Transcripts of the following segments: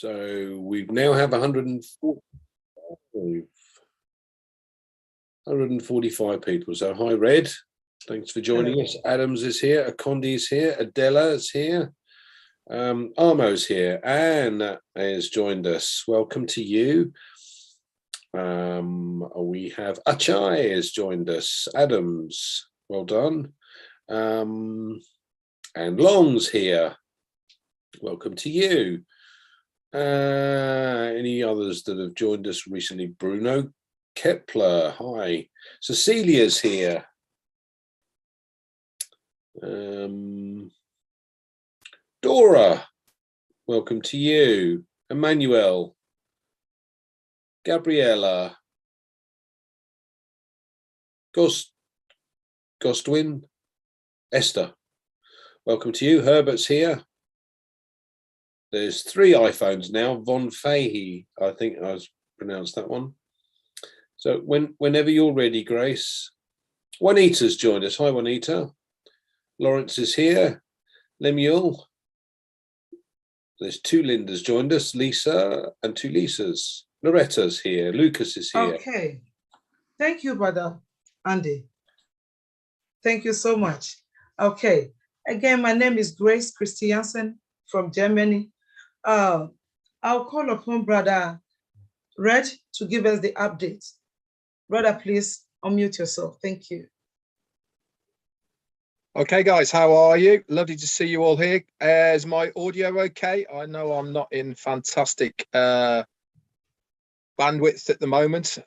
So we now have 145 people. So hi, Red. Thanks for joining us. Adams is here. Akondi is here. Adela is here. Armo's here. Anne has joined us. Welcome to you. We have Achai has joined us. Adams, well done. And Long's here. Welcome to you. Any others that have joined us recently? Bruno Kepler, hi. Cecilia's here. Dora, welcome to you. Emmanuel, Gabriella, Gostwin, Esther, welcome to you. Herbert's here. There's 3 iPhones now. Von Fahey, I think I pronounced that one. So whenever you're ready, Grace. Juanita's joined us. Hi, Juanita. Lawrence is here. Lemuel. There's 2 Lindas joined us. Lisa and 2 Lisas. Loretta's here. Lucas is here. Okay. Thank you, Brother Andy. Thank you so much. Okay. Again, my name is Grace Christiansen from Germany. I'll call upon Brother Red to give us the update. Brother, please unmute yourself. Thank you. Okay, guys, how are you? Lovely to see you all here. Is my audio okay? I know I'm not in fantastic bandwidth at the moment.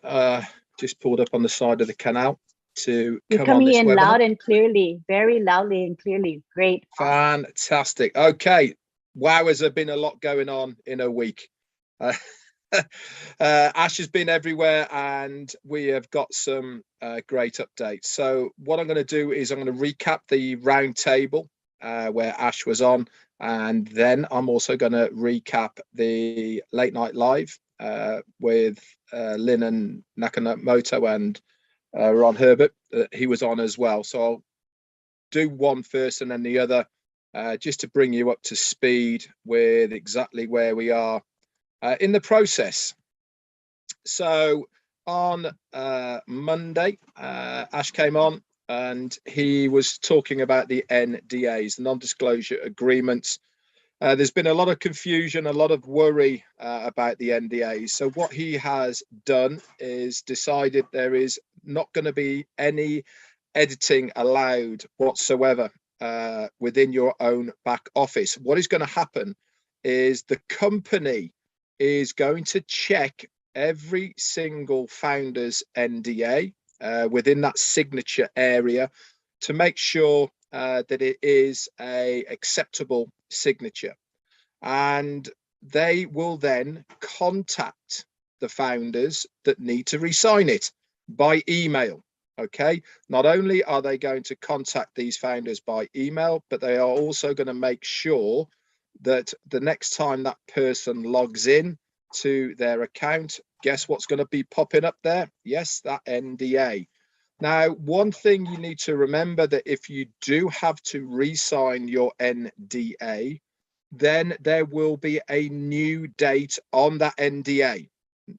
Just pulled up on the side of the canal to You're come on this coming in webinar. loud and clearly, very loudly and clearly. Great. Fantastic. Okay. Wow, has there been a lot going on in a week? Ash has been everywhere and we have got some great updates. So what I'm going to do is I'm going to recap the round table where Ash was on, and then I'm also going to recap the late night live with Lynn and Nakamoto and Ron Herbert. He was on as well. So I'll do one first and then the other, just to bring you up to speed with exactly where we are in the process. So on Monday, Ash came on and he was talking about the NDAs, the non-disclosure agreements. There's been a lot of confusion, a lot of worry about the NDAs. So what he has done is decided there is not going to be any editing allowed whatsoever within your own back office. What is going to happen is the company is going to check every single founder's NDA within that signature area to make sure that it is a acceptable signature, and they will then contact the founders that need to re-sign it by email. Okay, not only are they going to contact these founders by email, but they are also going to make sure that the next time that person logs in to their account, guess what's going to be popping up there? Yes, that NDA. Now, one thing you need to remember, that if you do have to re-sign your NDA, then there will be a new date on that NDA.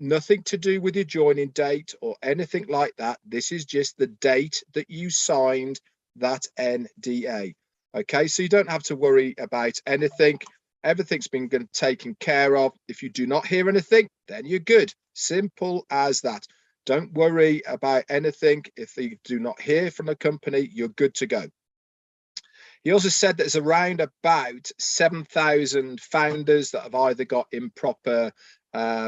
Nothing to do with your joining date or anything like that. This is just the date that you signed that NDA. Okay, so you don't have to worry about anything. Everything's been taken care of. If you do not hear anything, then you're good. Simple as that. Don't worry about anything. If you do not hear from the company, you're good to go. He also said there's around about 7,000 founders that have either got improper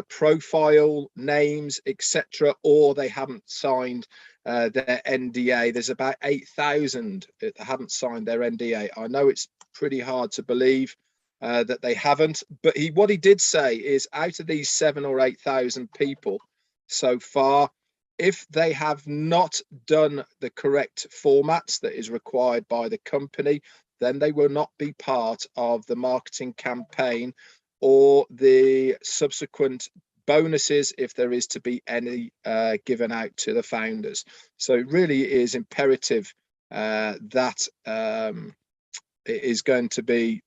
profile names, etc., or they haven't signed their NDA. There's about 8,000 that haven't signed their NDA. I know it's pretty hard to believe that they haven't, but what he did say is, out of these 7,000 or 8,000 people so far, if they have not done the correct formats that is required by the company, then they will not be part of the marketing campaign or the subsequent bonuses, if there is to be any given out to the founders. So it really is imperative that it is going to be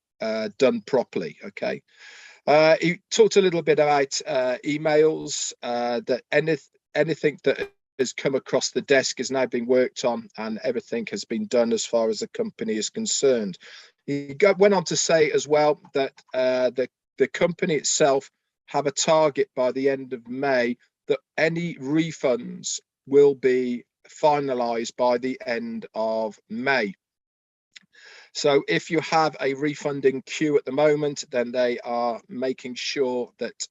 done properly. Okay. He talked a little bit about emails, that anything that has come across the desk is now being worked on, and everything has been done as far as the company is concerned. He went on to say as well that the company itself have a target by the end of May that any refunds will be finalized by the end of May. So if you have a refunding queue at the moment, then they are making sure that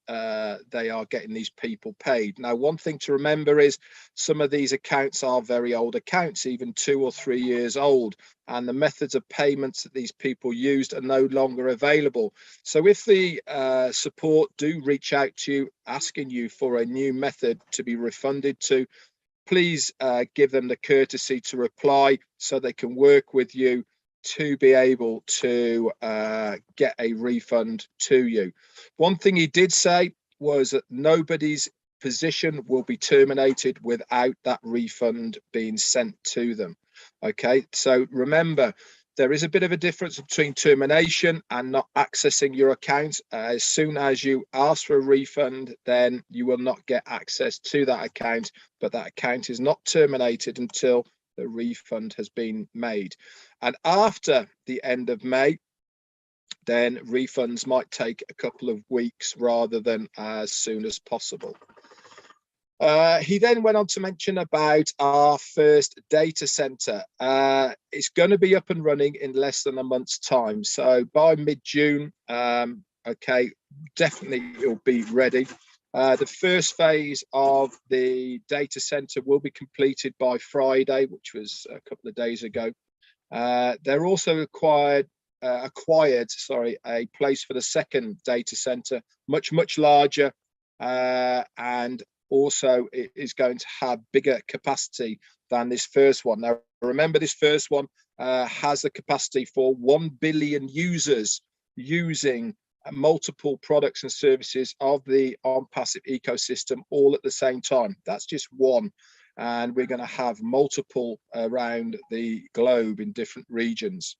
they are getting these people paid. Now, one thing to remember is some of these accounts are very old accounts, even 2 or 3 years old, and the methods of payments that these people used are no longer available. So if the support do reach out to you asking you for a new method to be refunded to, please give them the courtesy to reply so they can work with you to be able to get a refund to you. One thing he did say was that nobody's position will be terminated without that refund being sent to them. Okay, so remember, there is a bit of a difference between termination and not accessing your account. As soon as you ask for a refund, then you will not get access to that account, but that account is not terminated until the refund has been made. And after the end of May, then refunds might take a couple of weeks rather than as soon as possible. He then went on to mention about our first data center. It's going to be up and running in less than a month's time. So by mid-June, okay, definitely it'll be ready. The first phase of the data center will be completed by Friday, which was a couple of days ago. They're also acquired a place for the second data center, much larger, and also it is going to have bigger capacity than this first one. Now, remember, this first one has the capacity for 1 billion users using multiple products and services of the OnPassive ecosystem all at the same time. That's just one, and we're going to have multiple around the globe in different regions.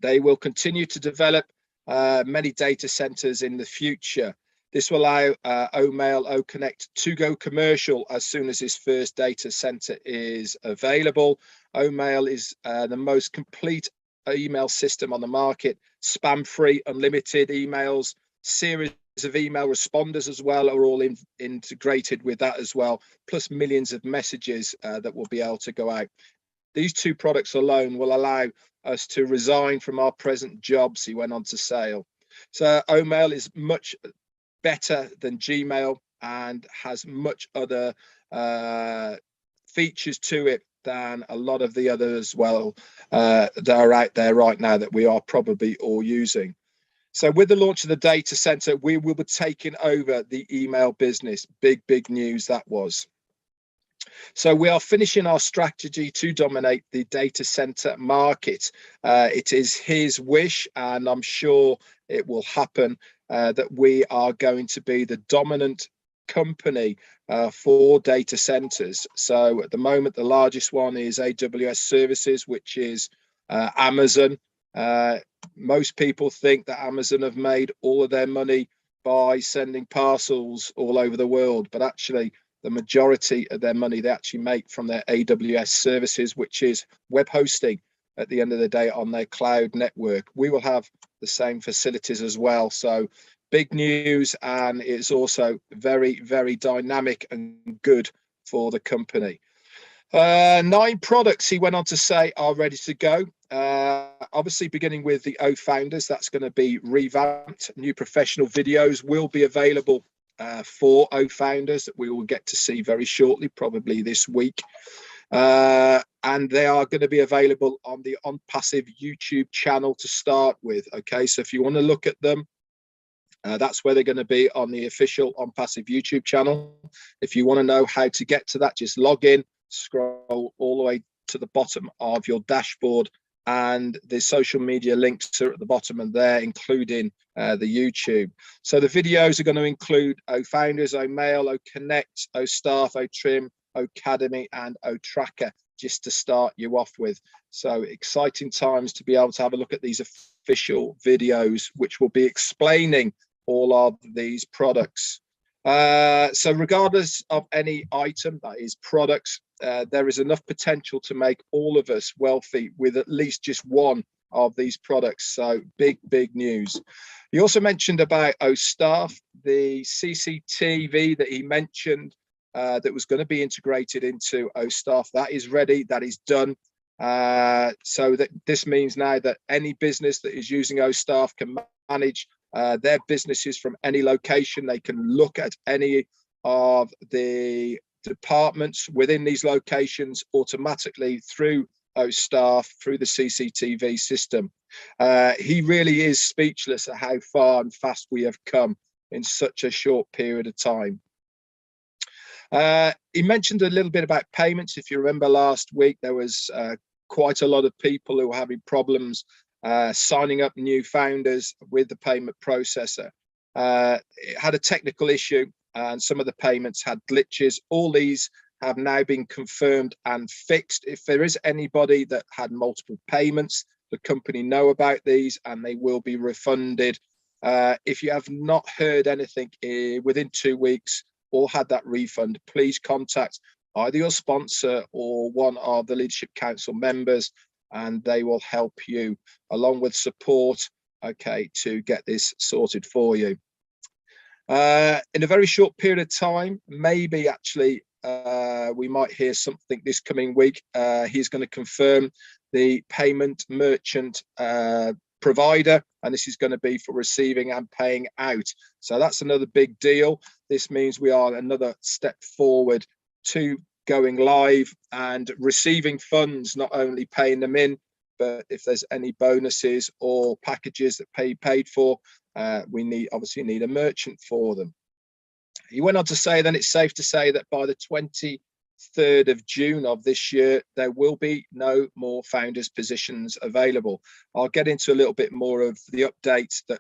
They will continue to develop many data centers in the future. This will allow OMail, OConnect to go commercial as soon as this first data center is available. OMail is the most complete email system on the market, spam-free, unlimited emails, series of email responders as well are all integrated with that as well, plus millions of messages that will be able to go out. These two products alone will allow us to resign from our present jobs, he went on to say. So OMail is much better than Gmail and has much other features to it than a lot of the others, well, that are out there right now that we are probably all using. So with the launch of the data center, we will be taking over the email business. Big news that was. So we are finishing our strategy to dominate the data center market. It is his wish, and I'm sure it will happen, that we are going to be the dominant company for data centers. So at the moment, the largest one is AWS services, which is Amazon. Most people think that Amazon have made all of their money by sending parcels all over the world, but actually the majority of their money they actually make from their AWS services, which is web hosting at the end of the day on their cloud network. We will have the same facilities as well. So big news, and it's also very dynamic and good for the company. 9 products, he went on to say, are ready to go. Obviously beginning with the O Founders, that's going to be revamped. New professional videos will be available for O Founders that we will get to see very shortly, probably this week. And they are going to be available on the OnPassive YouTube channel to start with. Okay, so if you want to look at them, that's where they're going to be, on the official OnPassive YouTube channel. If you want to know how to get to that, just log in, scroll all the way to the bottom of your dashboard, and the social media links are at the bottom and there, including the YouTube. So the videos are going to include O Founders, O Mail, O Connect, O Staff, O Trim, O Academy, and O Tracker, just to start you off with. So exciting times to be able to have a look at these official videos, which will be explaining all of these products. So regardless of any item that is products, there is enough potential to make all of us wealthy with at least just one of these products. So big news. He also mentioned about OStaff, the CCTV that he mentioned that was going to be integrated into OStaff. That is ready, that is done. So that this means now that any business that is using OStaff can manage their businesses from any location. They can look at any of the departments within these locations automatically through OStaff, through the CCTV system. He really is speechless at how far and fast we have come in such a short period of time. He mentioned a little bit about payments. If you remember last week, there was quite a lot of people who were having problems signing up new founders with the payment processor. It had a technical issue and some of the payments had glitches. All these have now been confirmed and fixed. If there is anybody that had multiple payments, the company know about these and they will be refunded. If you have not heard anything within 2 weeks or had that refund, please contact either your sponsor or one of the Leadership Council members, and they will help you along with support, okay, to get this sorted for you. In a very short period of time, maybe actually we might hear something this coming week. He's going to confirm the payment merchant provider, and this is going to be for receiving and paying out. So that's another big deal. This means we are another step forward to going live and receiving funds, not only paying them in, but if there's any bonuses or packages that paid for, we obviously need a merchant for them. He went on to say then it's safe to say that by the 23rd of June of this year, there will be no more founders positions available. I'll get into a little bit more of the updates that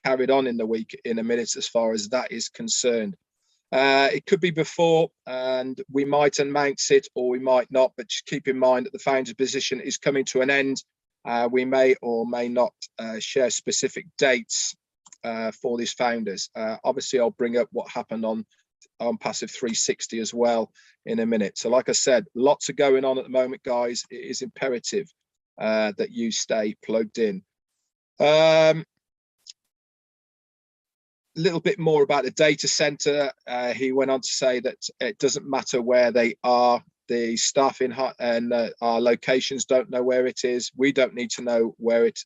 carried on in the week in a minute as far as that is concerned. It could be before, and we might announce it or we might not, but just keep in mind that the founder's position is coming to an end. We may or may not share specific dates for these founders. Obviously, I'll bring up what happened on OnPassive 360 as well in a minute. So like I said, lots are going on at the moment, guys. It is imperative that you stay plugged in. Little bit more about the data center. He went on to say that it doesn't matter where they are. The staff in and our locations don't know where it is. We don't need to know where it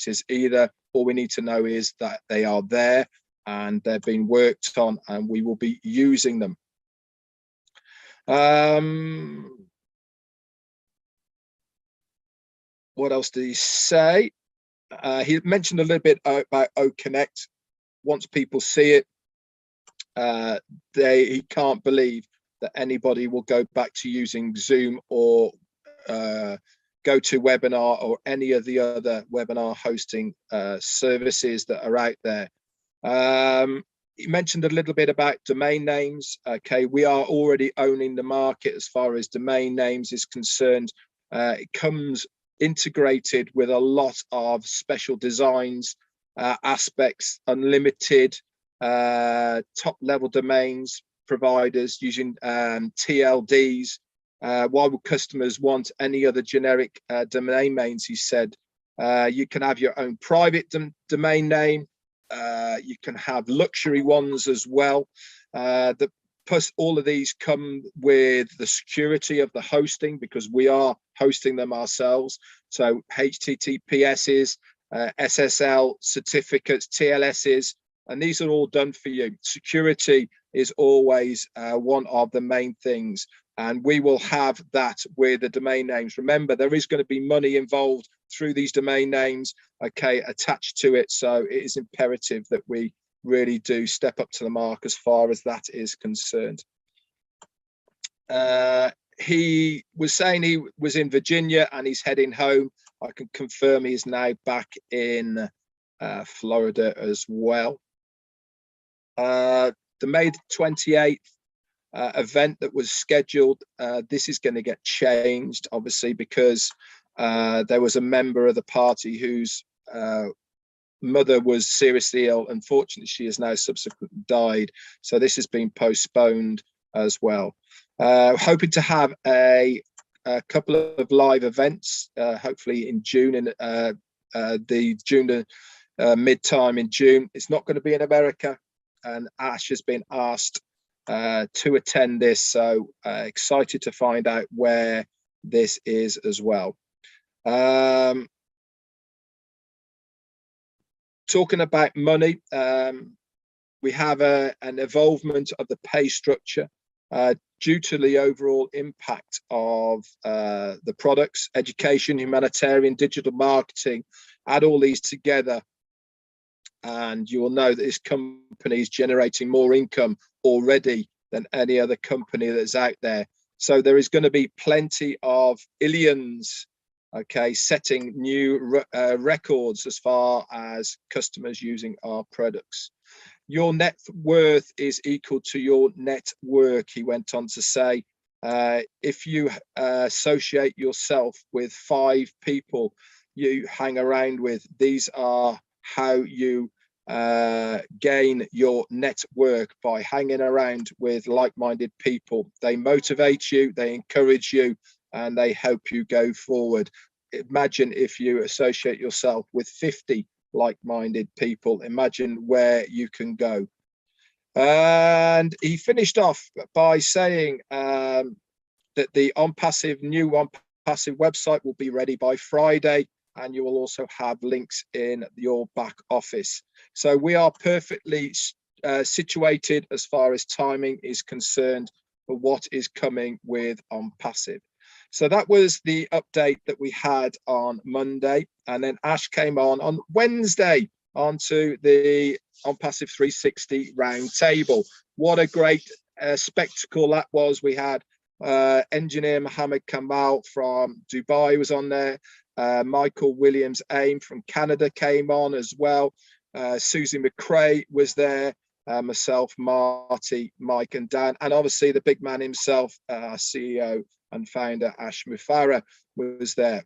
is either. All we need to know is that they are there and they're being worked on, and we will be using them. What else did he say? He mentioned a little bit about OConnect. Once people see it, he can't believe that anybody will go back to using Zoom or GoToWebinar or any of the other webinar hosting services that are out there. He mentioned a little bit about domain names. Okay, we are already owning the market as far as domain names is concerned. It comes integrated with a lot of special designs, aspects, unlimited top level domains providers using TLDs. Why would customers want any other generic domain names? He said you can have your own private domain name. You can have luxury ones as well. Plus all of these come with the security of the hosting, because we are hosting them ourselves. So HTTPSs, SSL certificates, TLSs, and these are all done for you. Security is always one of the main things, and we will have that with the domain names. Remember, there is going to be money involved through these domain names, okay, attached to it. So it is imperative that we really do step up to the mark as far as that is concerned. He was saying he was in Virginia and he's heading home. I can confirm he is now back in Florida as well. The May 28th event that was scheduled, this is going to get changed, obviously, because there was a member of the party whose mother was seriously ill. Unfortunately, she has now subsequently died. So this has been postponed as well. Hoping to have a couple of live events, hopefully in June, in the June mid-time in June. It's not going to be in America, and Ash has been asked to attend this, so excited to find out where this is as well. Talking about money, we have an evolvement of the pay structure due to the overall impact of the products, education, humanitarian, digital marketing. Add all these together, and you will know that this company is generating more income already than any other company that's out there. So there is going to be plenty of illions, okay, setting new records as far as customers using our products. Your net worth is equal to your net work, he went on to say. If you associate yourself with 5 people you hang around with, these are how you gain your net work, by hanging around with like-minded people. They motivate you, they encourage you, and they help you go forward. Imagine if you associate yourself with 50 like-minded people, imagine where you can go. And he finished off by saying that the new OnPassive website will be ready by Friday, and you will also have links in your back office. So we are perfectly situated as far as timing is concerned for what is coming with OnPassive. So that was the update that we had on Monday, and then Ash came on Wednesday onto the OnPassive 360 round table. What a great spectacle that was. We had engineer Mohammed Kamal from Dubai was on there. Michael Williams Aim from Canada came on as well. Susie McRae was there. Myself, Marty, Mike and Dan, and obviously the big man himself, CEO and founder Ash Mufareh was there.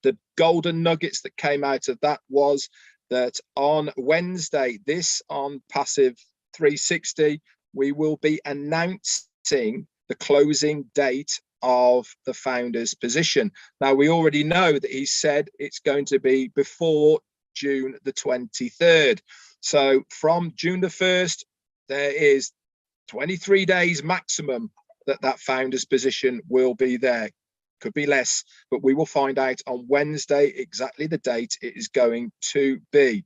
The golden nuggets that came out of that was that on Wednesday, this OnPassive 360, we will be announcing the closing date of the founder's position. Now, we already know that he said it's going to be before June the 23rd. So from June the 1st, there is 23 days maximum that founder's position will be there. Could be less, but we will find out on Wednesday exactly the date it is going to be.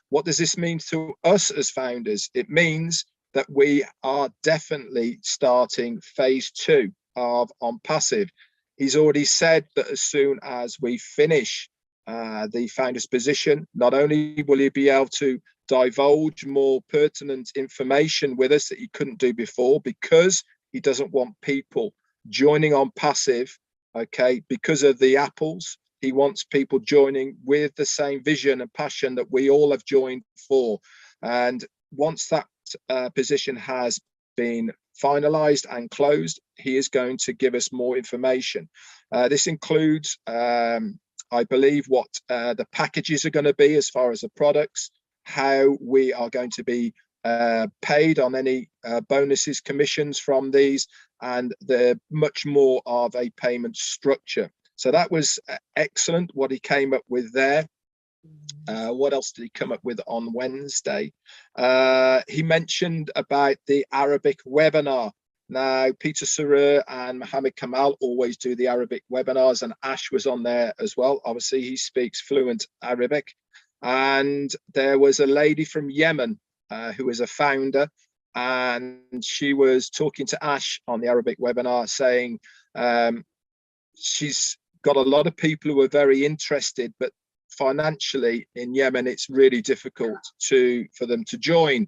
What does this mean to us as founders? It means that we are definitely starting phase 2 of OnPassive. He's already said that as soon as we finish the founder's position, not only will he be able to divulge more pertinent information with us that he couldn't do before, because he doesn't want people joining OnPassive, okay, because of the apples. He wants people joining with the same vision and passion that we all have joined for. And once that position has been finalized and closed, he is going to give us more information. This includes, I believe, what the packages are going to be as far as the products, how we are going to be paid on any bonuses, commissions from these, and the much more of a payment structure. So that was excellent what he came up with there. What else did he come up with on Wednesday? He mentioned about the Arabic webinar. Now, Peter Sarer and Mohammed Kamal always do the Arabic webinars, and Ash was on there as well. Obviously, he speaks fluent Arabic. And there was a lady from Yemen who is a founder, and she was talking to Ash on the Arabic webinar, saying she's got a lot of people who are very interested, but financially in Yemen it's really difficult for them to join.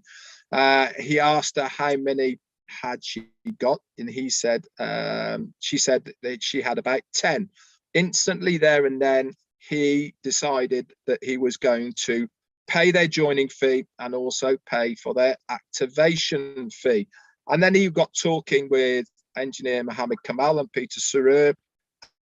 He asked her how many had she got, and he said she said that she had about 10. Instantly there and then he decided that he was going to pay their joining fee and also pay for their activation fee. And then he got talking with engineer Mohammed Kamal and Peter Sarer,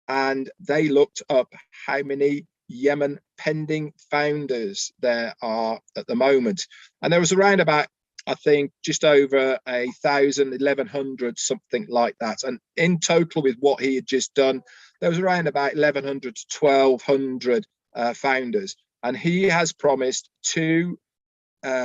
and they looked up how many Yemen pending founders there are at the moment. And there was around about, I think, just over 1,100, something like that. And in total, with what he had just done, there was around about 1,100 to 1,200 founders. And he has promised to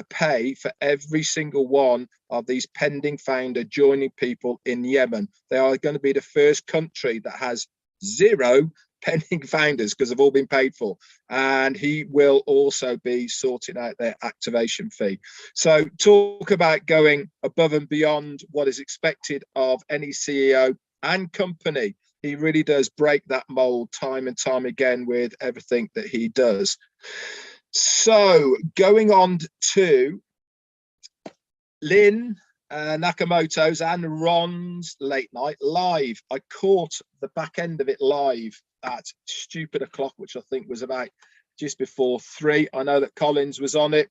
pay for every single one of these pending founder joining people in Yemen. They are going to be the first country that has 0 pending founders because they've all been paid for, and he will also be sorting out their activation fee. So talk about going above and beyond what is expected of any CEO and company. He really does break that mold time and time again with everything that he does. So going on to Lynn Nakamoto's and Ron's late night live. I caught the back end of it live at stupid o'clock, which I think was about just before 3. I know that Collins was on it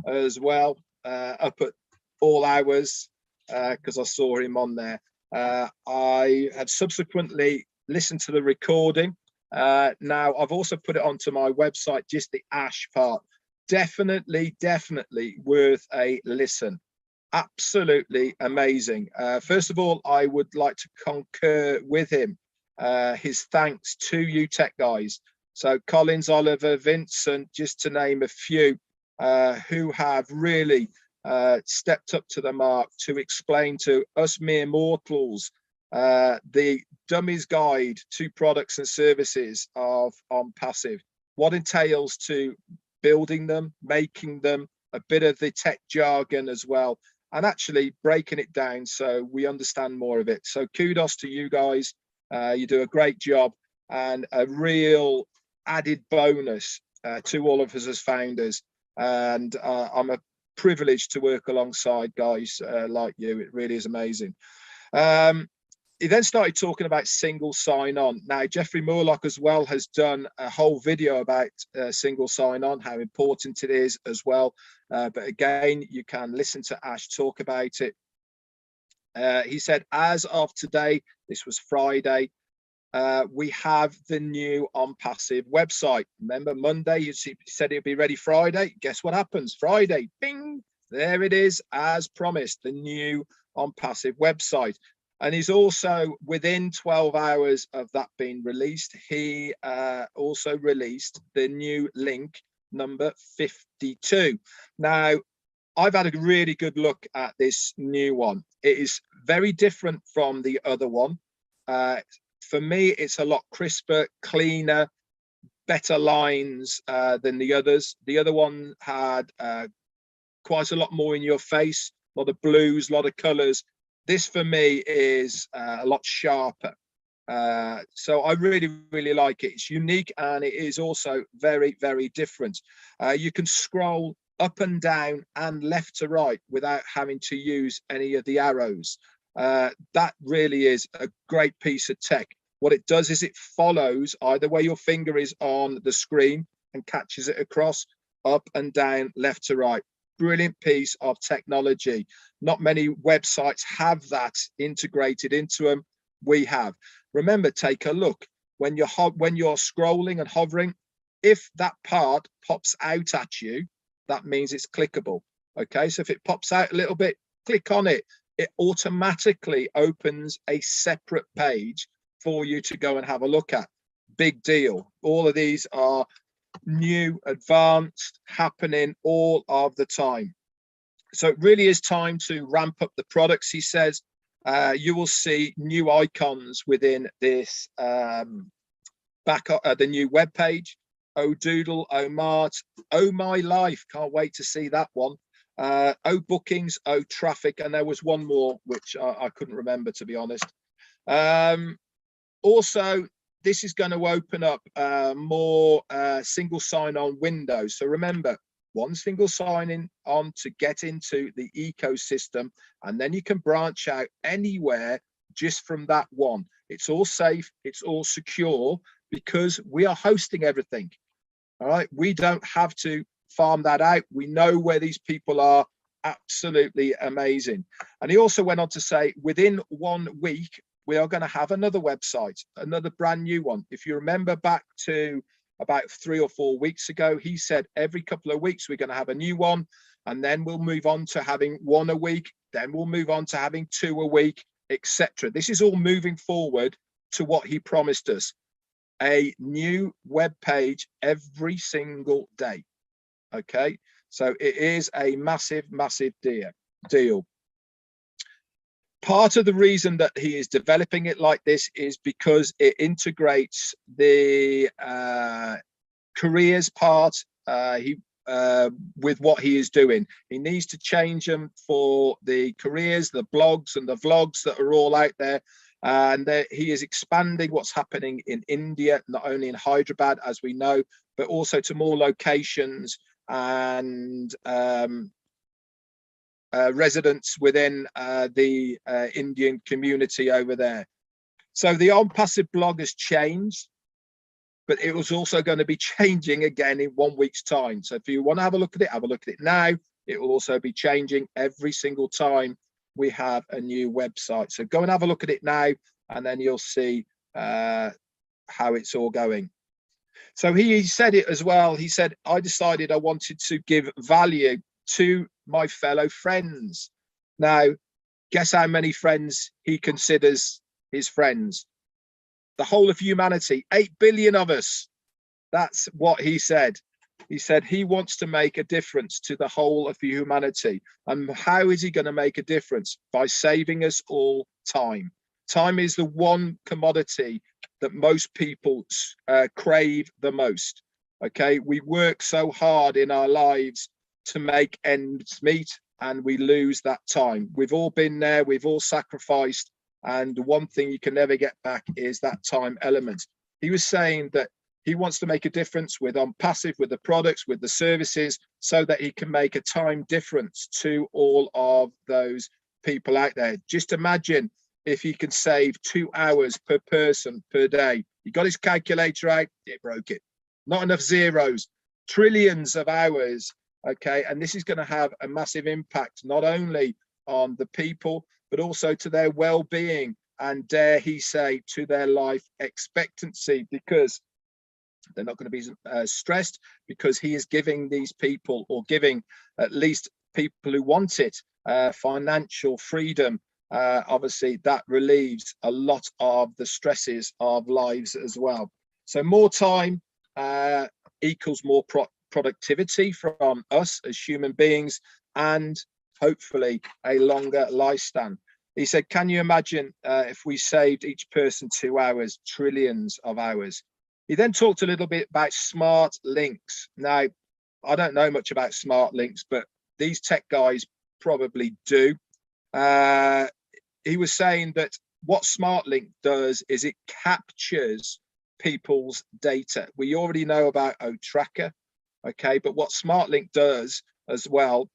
as well, up at all hours, because I saw him on there. I have subsequently listened to the recording. Now I've also put it onto my website, just the Ash part. Definitely worth a listen. Absolutely amazing. First of all, I would like to concur with him. His thanks to you tech guys. So Collins, Oliver, Vincent, just to name a few, who have really stepped up to the mark to explain to us mere mortals the dummy's guide to products and services of OnPassive, what entails to building them, making them, a bit of the tech jargon as well, and actually breaking it down so we understand more of it. So kudos to you guys. You do a great job, and a real added bonus to all of us as founders. And I'm a privilege to work alongside guys like you. It really is amazing. He then started talking about single sign-on. Now, Jeffrey Moorlock as well has done a whole video about single sign-on, how important it is as well. But again, you can listen to Ash talk about it. He said, as of today, this was Friday, we have the new OnPassive website. Remember Monday, you said it'd be ready Friday. Guess what happens? Friday, bing, there it is, as promised, the new OnPassive website. And he's also, within 12 hours of that being released, he also released the new link number 52. Now, I've had a really good look at this new one. It is very different from the other one. For me, it's a lot crisper, cleaner, better lines than the others. The other one had quite a lot more in your face, a lot of blues, a lot of colors. This for me is a lot sharper. So I really like it. It's unique, and it is also very different. You can scroll up and down and left to right without having to use any of the arrows. That really is a great piece of tech. What it does is it follows either way your finger is on the screen and catches it across, up and down, left to right. Brilliant piece of technology. Not many websites have that integrated into them. We have. Remember, take a look when you're scrolling and hovering. If that part pops out at you, that means it's clickable. Okay, so if it pops out a little bit, click on it. It automatically opens a separate page for you to go and have a look at. Big deal. All of these are new, advanced, happening all of the time. So it really is time to ramp up the products. He says you will see new icons within this the new web page. Oh Doodle, Oh Mart, Oh My Life. Can't wait to see that one. Oh Bookings, Oh Traffic, and there was one more which I couldn't remember, to be honest. Also, this is going to open up more single sign-on windows. So remember, one single sign-in on to get into the ecosystem, and then you can branch out anywhere just from that one. It's all safe, it's all secure, because we are hosting everything. All right, we don't have to farm that out. We know where these people are. Absolutely amazing. And he also went on to say, within 1 week, we are going to have another website, another brand new one. If you remember back to about 3 or 4 weeks ago. He said every couple of weeks we're going to have a new one, and then we'll move on to having one a week. Then we'll move on to having 2 a week, etc. This is all moving forward to what he promised us: a new web page every single day. Okay, so it is a massive, massive deal. Part of the reason that he is developing it like this is because it integrates the careers part with what he is doing. He needs to change them for the careers, the blogs and the vlogs that are all out there. And he is expanding what's happening in India, not only in Hyderabad, as we know, but also to more locations and residents within the Indian community over there. So the OnPassive blog has changed, but it was also going to be changing again in 1 week's time. So if you want to have a look at it, have a look at it now. It will also be changing every single time we have a new website. So go and have a look at it now, and then you'll see how it's all going. So he said it as well. He said, I decided I wanted to give value to my fellow friends. Now, guess how many friends he considers his friends? The whole of humanity, 8 billion of us. That's what he said. He said he wants to make a difference to the whole of humanity. And how is he going to make a difference? By saving us all time. Time is the one commodity that most people crave the most. Okay, we work so hard in our lives to make ends meet, and we lose that time. We've all been there, we've all sacrificed, and one thing you can never get back is that time element. He was saying that he wants to make a difference with OnPassive, with the products, with the services, so that he can make a time difference to all of those people out there. Just imagine if he can save 2 hours per person per day. He got his calculator out, it broke it. Not enough zeros, trillions of hours. Okay, and this is going to have a massive impact, not only on the people, but also to their well-being, and dare he say, to their life expectancy, because they're not going to be stressed, because he is giving these people, or giving at least people who want it, financial freedom. Obviously, that relieves a lot of the stresses of lives as well. So more time equals more productivity from us as human beings, and hopefully a longer lifespan. He said, can you imagine if we saved each person 2 hours, trillions of hours? He then talked a little bit about smart links. Now, I don't know much about smart links, but these tech guys probably do. He was saying that what smart link does is it captures people's data. We already know about OTracker. Okay, but what SmartLink does as well,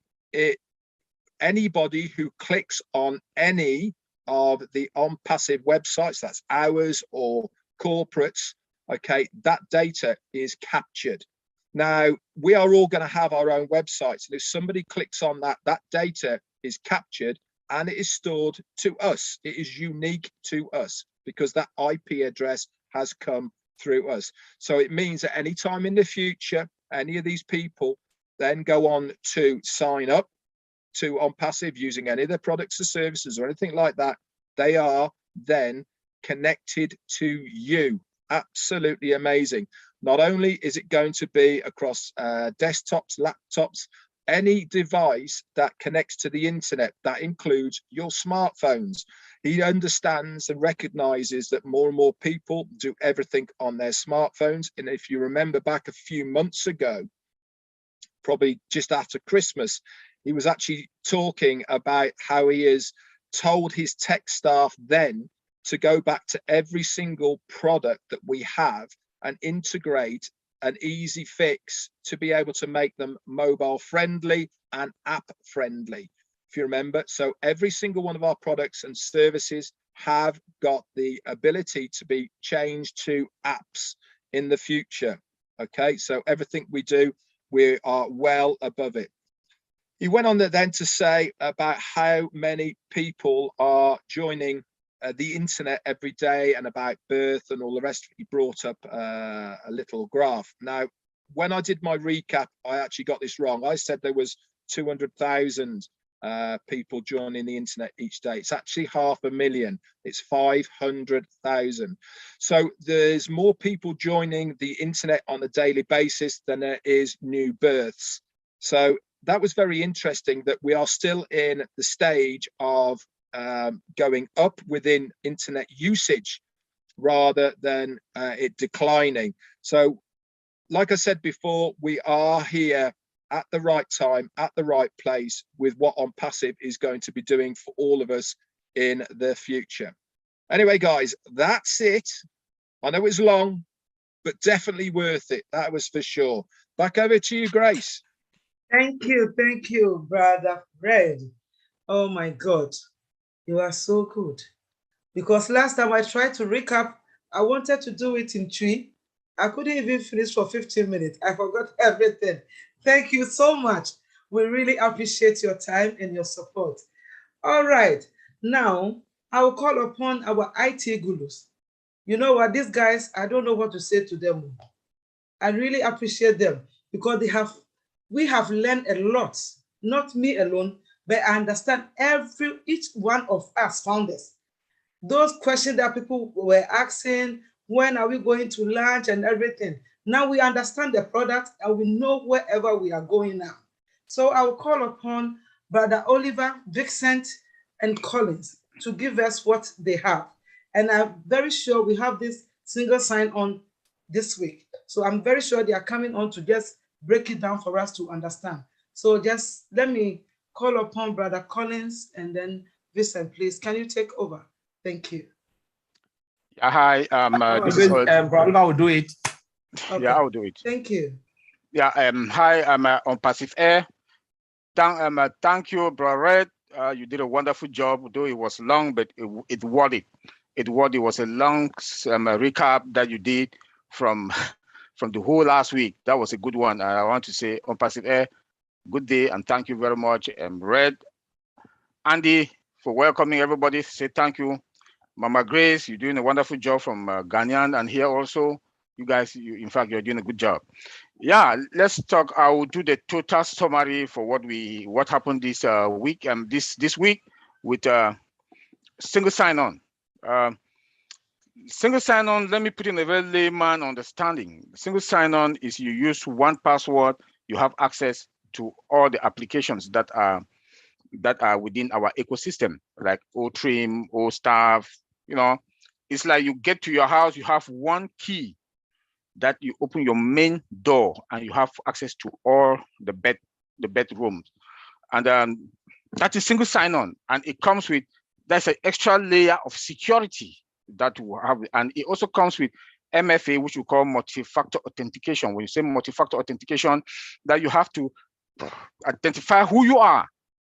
anybody who clicks on any of the OnPassive websites, that's ours or corporates, okay, that data is captured. Now, we are all going to have our own websites, and if somebody clicks on that, that data is captured and it is stored to us. It is unique to us because that IP address has come through us. So it means that any time in the future, any of these people then go on to sign up to OnPassive using any of their products or services or anything like that, they are then connected to you. Absolutely amazing. Not only is it going to be across desktops, laptops, any device that connects to the internet, that includes your smartphones. He understands and recognizes that more and more people do everything on their smartphones. And if you remember back a few months ago, probably just after Christmas, he was actually talking about how he has told his tech staff then to go back to every single product that we have and integrate an easy fix to be able to make them mobile friendly and app friendly. If you remember, so every single one of our products and services have got the ability to be changed to apps in the future. Okay, so everything we do, we are well above it. He went on then to say about how many people are joining the internet every day and about birth and all the rest, he brought up a little graph. Now, when I did my recap, I actually got this wrong. I said there was 200,000 people joining the internet each day. It's actually 500,000. It's 500,000. So there's more people joining the internet on a daily basis than there is new births. So that was very interesting that we are still in the stage of going up within internet usage rather than it declining. So like I said before, we are here at the right time, at the right place with what OnPassive is going to be doing for all of us in the future. Anyway, guys, that's it. I know it's long, but definitely worth it. That was for sure. Back over to you, Grace. Thank you, Brother Fred. Oh my God, you are so good. Because last time I tried to recap, I wanted to do it in 3. I couldn't even finish for 15 minutes. I forgot everything. Thank you so much. We really appreciate your time and your support. All right, now I will call upon our IT gurus. You know what, these guys, I don't know what to say to them. I really appreciate them because we have learned a lot, not me alone, but I understand each one of us founders. Those questions that people were asking, when are we going to launch and everything. Now we understand the product and we know wherever we are going now. So I will call upon Brother Oliver, Vincent, and Collins to give us what they have. And I'm very sure we have this single sign-on this week. So I'm very sure they are coming on to just break it down for us to understand. So just let me call upon Brother Collins and then Vincent, please. Can you take over? Thank you. Hi, this is Brother, I will do it. Okay. Yeah, I will do it. Thank you. Yeah, hi, I'm OnPassive Air. Thank you, Brother Red. You did a wonderful job, though it was long, but it worth it. It was a long recap that you did from the whole last week. That was a good one. I want to say OnPassive Air, good day, and thank you very much. Red, Andy, for welcoming everybody. Say thank you. Mama Grace, you're doing a wonderful job from Ghanaian, and here also, you guys, in fact, you're doing a good job. Yeah, let's talk. I will do the total summary for what happened this week and this week with single sign-on. Single sign-on, let me put in a very layman understanding. Single sign-on is you use one password, you have access to all the applications that are within our ecosystem, like OTrim, OStaff. You know, it's like you get to your house, you have one key that you open your main door and you have access to all the bedrooms. And that is single sign-on. And it comes with, that's an extra layer of security that we have. And it also comes with MFA, which we call multi-factor authentication. When you say multi-factor authentication, that you have to identify who you are.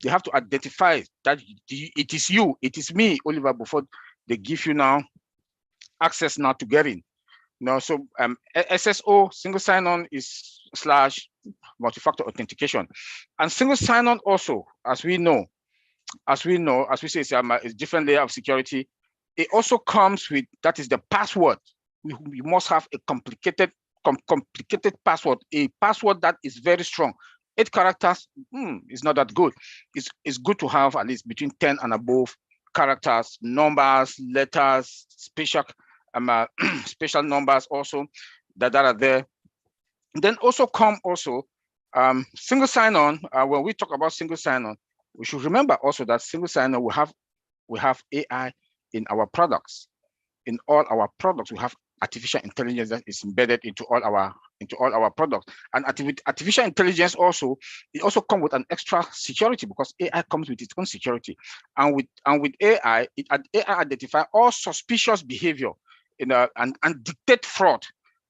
You have to identify that it is you, it is me, Oliver, before they give you now access now to get in. Now, so SSO, single sign-on is / multi-factor authentication. And single sign-on also, as we say, it's a different layer of security. It also comes with, that is the password. We must have a complicated password, a password that is very strong. 8 characters is not that good. It's good to have at least between 10 and above characters, numbers, letters, special special numbers also that are there. Then also come single sign-on. When we talk about single sign-on, we should remember also that single sign-on we have AI in our products. In all our products, we have artificial intelligence that is embedded into all our products. And artificial intelligence also, it also comes with an extra security because AI comes with its own security. And with AI, AI identify all suspicious behavior and dictate fraud.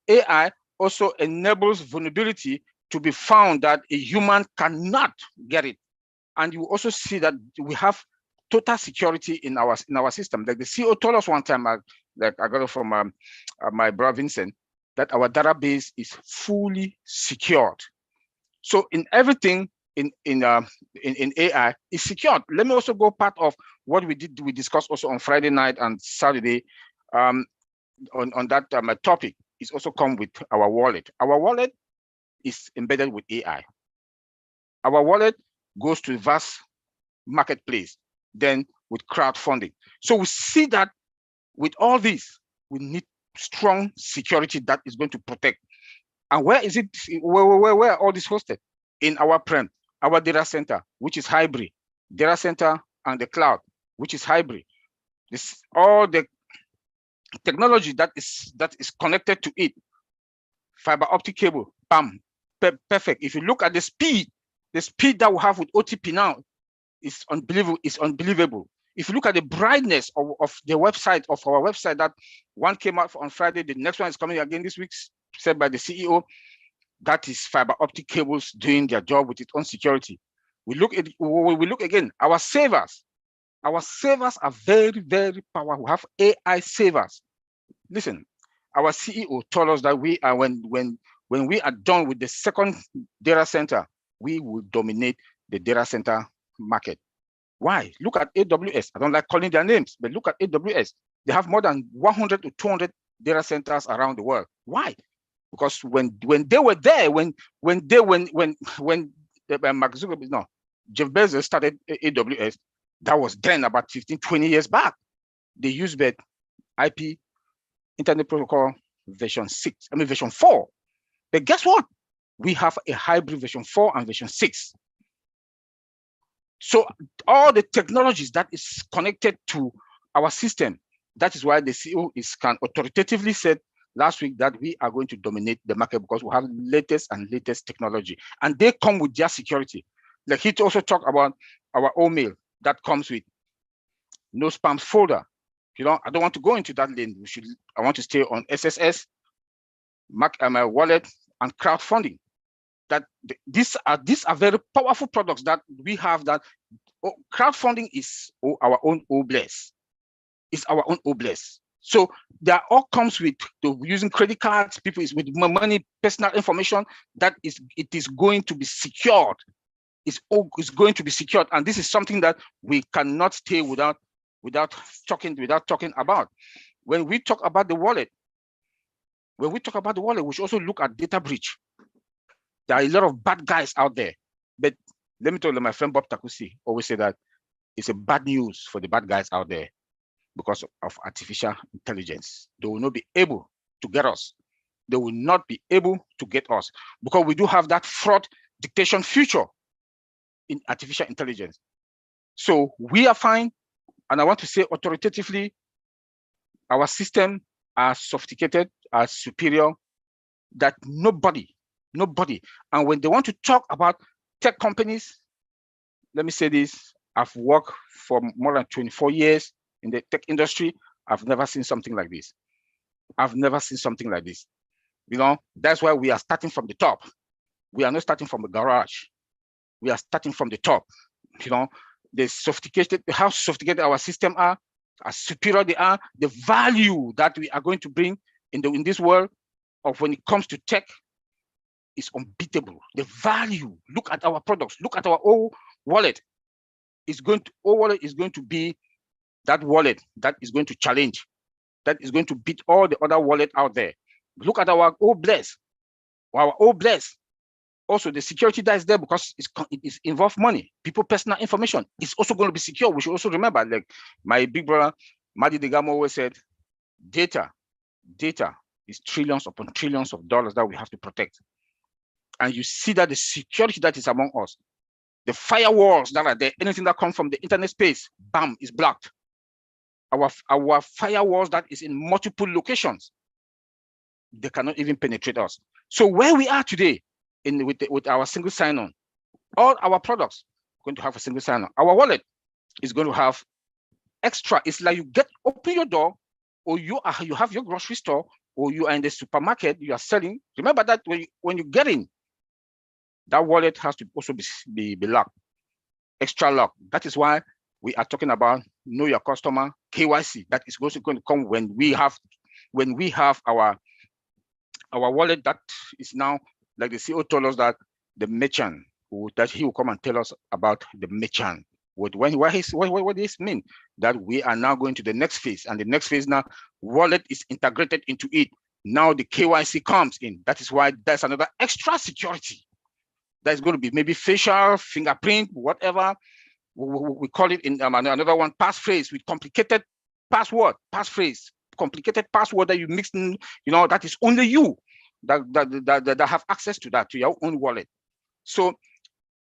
AI also enables vulnerability to be found that a human cannot get it. And you also see that we have total security in our system. Like the CEO told us one time, like I got it from my brother Vincent, that our database is fully secured. So in everything, in AI is secured. Let me also go part of what we discussed also on Friday night and Saturday on that topic. Is also come with our wallet. Our wallet is embedded with AI. Our wallet goes to the vast marketplace, then with crowdfunding. So we see that with all this, we need strong security that is going to protect. And where is it? Where are all this hosted? In our prem, our data center, which is hybrid, data center and the cloud, which is hybrid. This all the technology that is connected to it. Fiber optic cable, bam, perfect. If you look at the speed that we have with OTP now is unbelievable. It's unbelievable. If you look at the brightness of the website, of our website, that one came out on Friday, the next one is coming again this week, said by the CEO. That is fiber optic cables doing their job with its own security. We look again, our savers are very, very powerful. We have AI savers. Listen, our CEO told us that we are when we are done with the second data center, we will dominate the data center market. Why? Look at AWS. I don't like calling their names, but look at AWS. They have more than 100 to 200 data centers around the world. Why? Because when they were there, when Mark Zuckerberg, no, Jeff Bezos started AWS, that was then about 15, 20 years back. They used the IP Internet Protocol version 6, version 4. But guess what? We have a hybrid version 4 and version 6. So all the technologies that is connected to our system, that is why the CEO can authoritatively said last week that we are going to dominate the market because we have latest technology, and they come with their security. Like he also talked about our mail that comes with no spam folder. You know, I don't want to go into that lane. I want to stay on SSS, my wallet, and crowdfunding. That these are very powerful products that we have. That crowdfunding is our own OBLES. It's our own OBLES. So that all comes with using credit cards, people is with money, personal information. It is going to be secured. It's going to be secured, and this is something that we cannot stay without talking about. When we talk about the wallet, we should also look at data breach. There are a lot of bad guys out there, but let me tell you, my friend Bob Takusi always say that it's a bad news for the bad guys out there because of artificial intelligence. They will not be able to get us. They will not be able to get us because we do have that fraud detection feature in artificial intelligence. So we are fine. And I want to say authoritatively, our system are sophisticated, are superior, that nobody, and when they want to talk about tech companies, let me say this, I've worked for more than 24 years in the tech industry. I've never seen something like this. I've never seen something like this. You know, that's why we are starting from the top. We are not starting from the garage. We are starting from the top. You know, how sophisticated our system are, how superior they are, the value that we are going to bring in this world of when it comes to tech is unbeatable. The value, look at our products, look at our old wallet. Wallet is going to be that wallet that is going to challenge, that is going to beat all the other wallet out there. Look at our OBLES. Our OBLES. Also, the security that is there because it involves money, people, personal information. It's also going to be secure. We should also remember, like my big brother, Madi Degamo always said, data is trillions upon trillions of dollars that we have to protect. And you see that the security that is among us, the firewalls that are there, anything that comes from the internet space, bam, is blocked. Our firewalls that is in multiple locations, they cannot even penetrate us. So where we are today, with our single sign-on, all our products are going to have a single sign-on. Our wallet is going to have extra. It's like you open your door, or you have your grocery store, or you are in the supermarket, you are selling. Remember that when you get in, that wallet has to also be locked, extra lock. That is why we are talking about know your customer, KYC. That is also going to come when we have our wallet that is now, like the CEO told us, that the merchant that he will come and tell us about the merchant. What this mean? That we are now going to the next phase, and the next phase now, wallet is integrated into it. Now the KYC comes in. That is why there's another extra security. That's going to be maybe facial, fingerprint, whatever. We call it in another one, passphrase with complicated password, passphrase, complicated password that you mix in, that is only you that have access to that, to your own wallet. So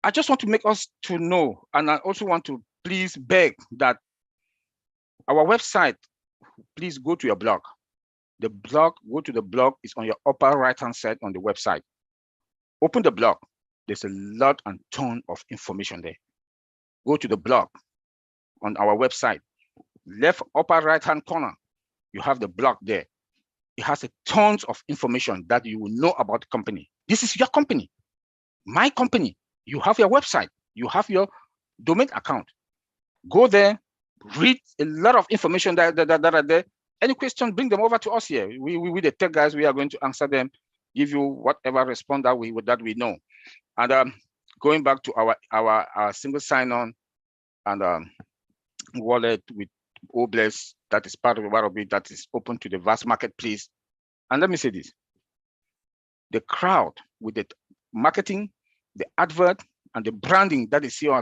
I just want to make us to know, and I also want to please beg that our website, please go to your blog. The blog, go to the blog, is on your upper right-hand side on the website. Open the blog. There's a lot and ton of information there. Go to the blog on our website. Left upper right-hand corner, you have the blog there. It has a tons of information that you will know about the company. This is your company, my company. You have your website, you have your domain account. Go there, read a lot of information that are there. Any question, bring them over to us here. We the tech guys, we are going to answer them, give you whatever response that we know. And going back to our single sign-on and wallet with Obless, that is part of it, that is open to the vast marketplace. And let me say this: the crowd with the marketing, the advert, and the branding that is here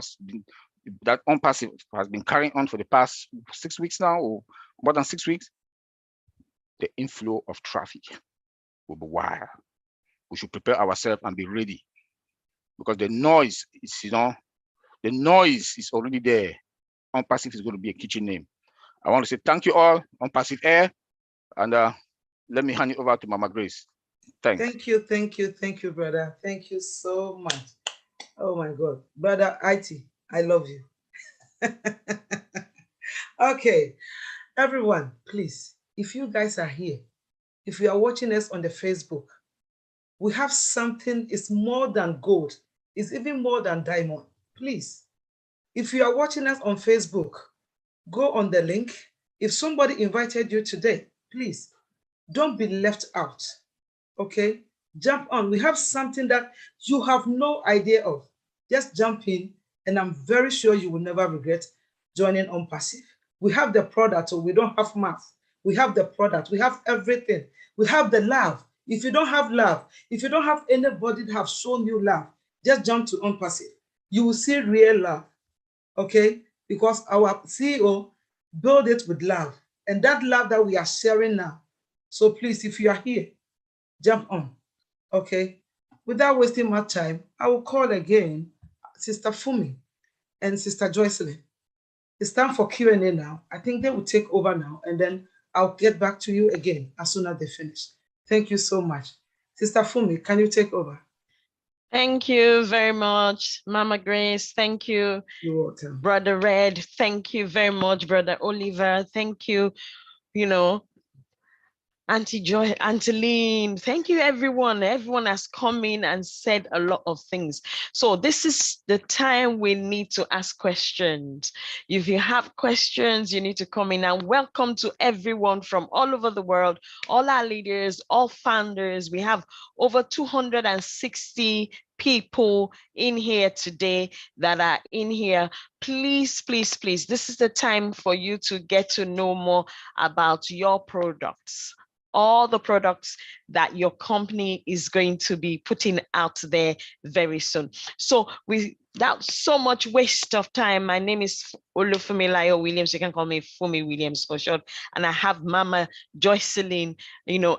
that OnPassive has been carrying on for the past 6 weeks now, or more than 6 weeks, the inflow of traffic will be wild. We should prepare ourselves and be ready, because the noise is, the noise is already there. OnPassive is going to be a kitchen name. I want to say thank you all, OnPassive Air, and let me hand it over to Mama Grace. Thanks. Thank you, brother. Thank you so much. Oh my God, brother IT, I love you. Okay, everyone, please, if you guys are here, if you are watching us on the Facebook, we have something, it's more than gold. It's even more than diamond. Please, if you are watching us on Facebook, go on the link. If somebody invited you today, please, don't be left out, okay? Jump on. We have something that you have no idea of. Just jump in, and I'm very sure you will never regret joining OnPassive. We have the product, so we don't have math. We have the product. We have everything. We have the love. If you don't have love, if you don't have anybody that have shown you love, just jump to OnPassive. You will see real love, okay? Because our CEO built it with love, and that love that we are sharing now. So please, if you are here, jump on, okay? Without wasting much time, I will call again Sister Fumi and Sister Joycelyn. It's time for Q&A now. I think they will take over now, and then I'll get back to you again as soon as they finish. Thank you so much. Sister Fumi, can you take over? Thank you very much, Mama Grace. Thank you, You're welcome. Brother Red. Thank you very much, Brother Oliver. Thank you, Auntie Joy, Auntie Lean. Thank you, everyone. Everyone has come in and said a lot of things. So this is the time we need to ask questions. If you have questions, you need to come in. And welcome to everyone from all over the world, all our leaders, all founders. We have over 260 people in here today that are in here. Please, please, please, this is the time for you to get to know more about your products, all the products that your company is going to be putting out there very soon. So without so much waste of time, my name is Olufumilayo Williams. You can call me Fumi Williams for short. And I have Mama Joycelyn,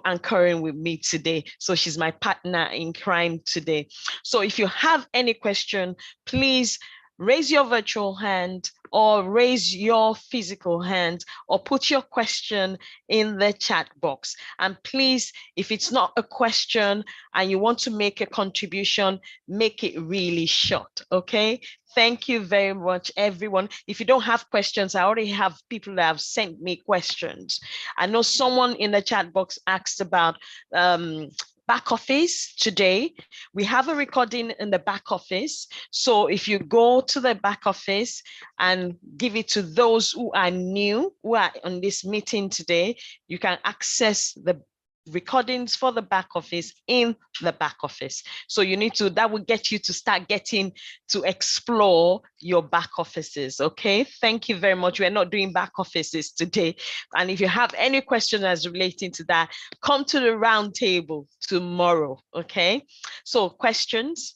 anchoring with me today. So she's my partner in crime today. So if you have any question, please raise your virtual hand or raise your physical hand or put your question in the chat box. And please, if it's not a question and you want to make a contribution, make it really short, okay? Thank you very much, everyone. If you don't have questions, I already have people that have sent me questions. I know someone in the chat box asked about back office today. We have a recording in the back office. So if you go to the back office and give it to those who are new, who are on this meeting today, you can access the recordings for the back office in the back office. So you need to, that will get you to start getting to explore your back offices. Okay, thank you very much. We're not doing back offices today. And if you have any questions as relating to that, come to the round table tomorrow. Okay, so questions,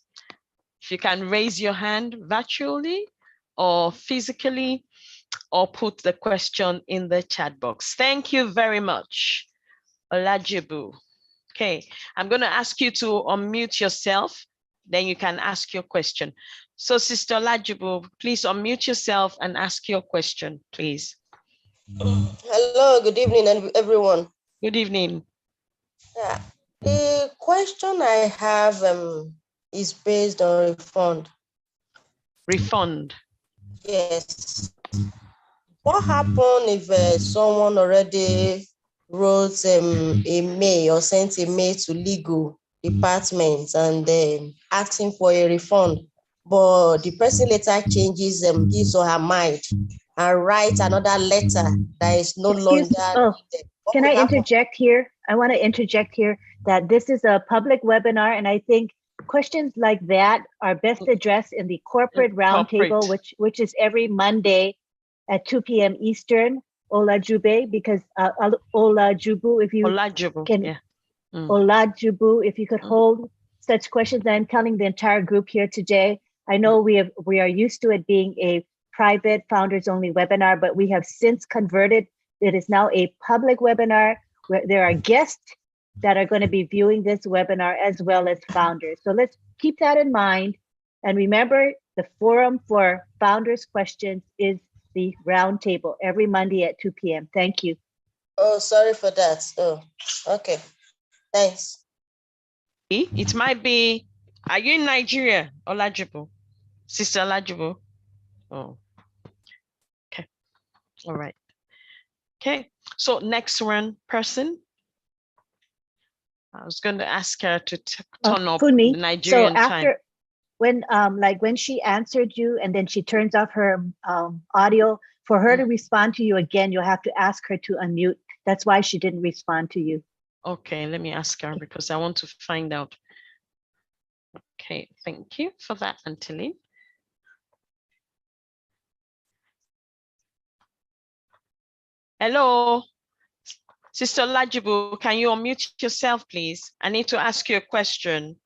if you can raise your hand virtually or physically, or put the question in the chat box. Thank you very much. Olajibu. Okay, I'm going to ask you to unmute yourself, then you can ask your question. So Sister Olajibu, please unmute yourself and ask your question, please. Hello, good evening, everyone. Good evening. Yeah, the question I have is based on refund. Refund. Yes. What happened if someone already wrote a mail or sent a mail to legal department and asking for a refund, but the person later changes his or her mind and writes another letter that is no longer needed? Can I interject here? I want to interject here that this is a public webinar, and I think questions like that are best addressed in the corporate roundtable, which is every Monday at 2 p.m. Eastern. Olajube, because Olajubu, if you Olajubu, can, yeah. Olajubu, if you could hold such questions. I'm telling the entire group here today. I know we are used to it being a private founders only webinar, but we have since converted. It is now a public webinar where there are guests that are going to be viewing this webinar as well as founders. So let's keep that in mind. And remember, the forum for founders questions is the roundtable every Monday at 2 p.m. Thank you. Oh, sorry for that. Oh, okay. Thanks. It might be, are you in Nigeria, Olajubu? Sister Olajubu? Oh, okay. All right. Okay, so next one person. I was going to ask her to turn up Funmi, the Nigerian so after, time. When when she answered you and then she turns off her audio, for her to respond to you again, you'll have to ask her to unmute. That's why she didn't respond to you. Okay, let me ask her because I want to find out. Okay, thank you for that, Anteline. Hello, Sister Lajibu, can you unmute yourself, please? I need to ask you a question.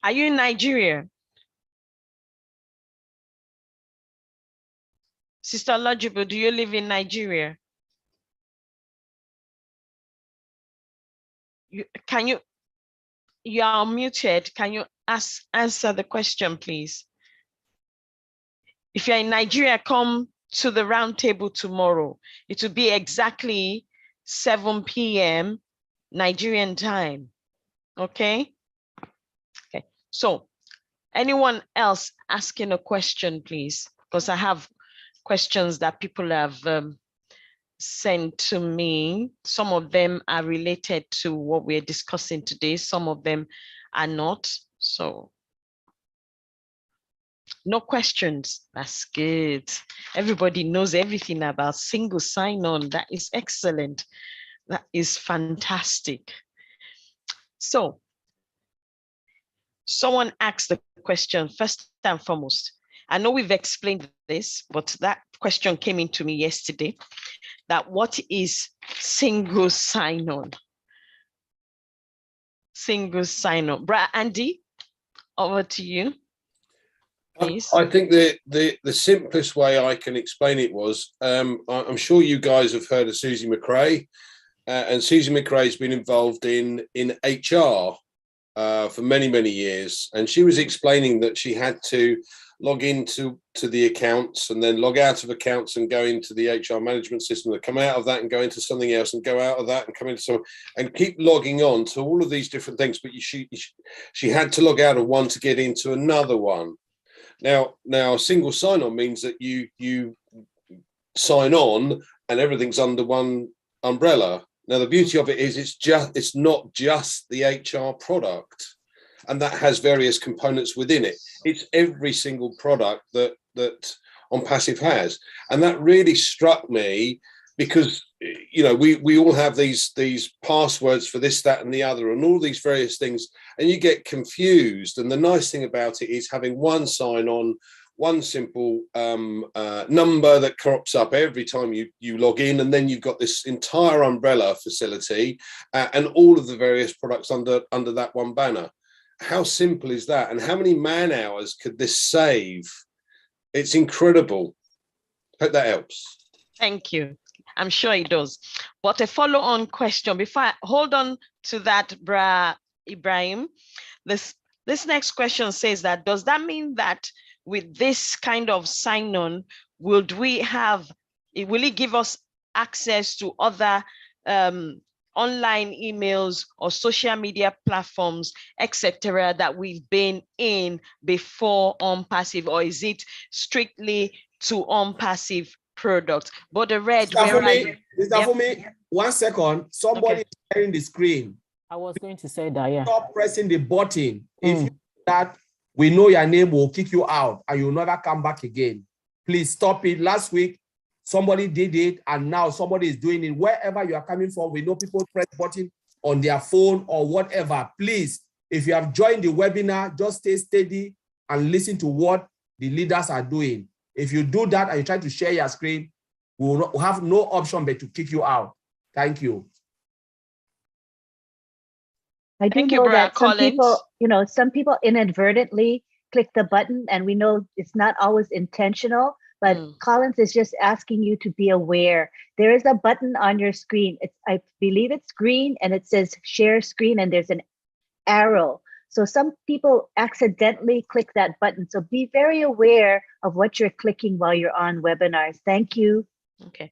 Are you in Nigeria? Sister Lajibu, do you live in Nigeria? You are unmuted. Can you answer the question, please? If you're in Nigeria, come to the round table tomorrow. It will be exactly 7 p.m. Nigerian time. Okay? Okay. So anyone else asking a question, please? Because I have questions that people have sent to me. Some of them are related to what we're discussing today. Some of them are not. So no questions. That's good. Everybody knows everything about single sign-on. That is excellent. That is fantastic. So someone asked the question, first and foremost. I know we've explained this, but that question came into me yesterday, that what is single sign-on? Single sign-on. Brad Andy, over to you. Please. I think the simplest way I can explain it was, I'm sure you guys have heard of Susie McRae, and Susie McRae's been involved in HR for many years, and she was explaining that she had to log into the accounts and then log out of accounts and go into the HR management system, and come out of that and go into something else and go out of that and come into something, and keep logging on to all of these different things. But she had to log out of one to get into another one. Now single sign-on means that you sign on and everything's under one umbrella. Now the beauty of it is it's not just the HR product, and that has various components within it. It's every single product that OnPassive has, and that really struck me, because you know we all have these passwords for this, that, and the other, and all these various things, and you get confused. And the nice thing about it is having one sign-on, one simple number that crops up every time you log in, and then you've got this entire umbrella facility and all of the various products under that one banner. How simple is that? And how many man hours could this save? It's incredible. Hope that helps. Thank you. I'm sure it does. But a follow-on question before I hold on to that, Bra Ibrahim. This next question says that, does that mean that with this kind of sign-on, will it give us access to other online emails or social media platforms, etc., that we've been in before OnPassive, or is it strictly to OnPassive products? But the red, Mr. Fumi, 1 second. Somebody is sharing the screen. I was going to say that, yeah. Stop pressing the button. If you do that, we know your name will kick you out and you'll never come back again. Please stop it. Last week, somebody did it, and now somebody is doing it. Wherever you are coming from, we know people press button on their phone or whatever. Please, if you have joined the webinar, just stay steady and listen to what the leaders are doing. If you do that and you try to share your screen, we will have no option but to kick you out. Thank you. I do know that some people inadvertently click the button, and we know it's not always intentional, but Collins is just asking you to be aware. There is a button on your screen. I believe it's green, and it says share screen, and there's an arrow. So some people accidentally click that button. So be very aware of what you're clicking while you're on webinars. Thank you. Okay.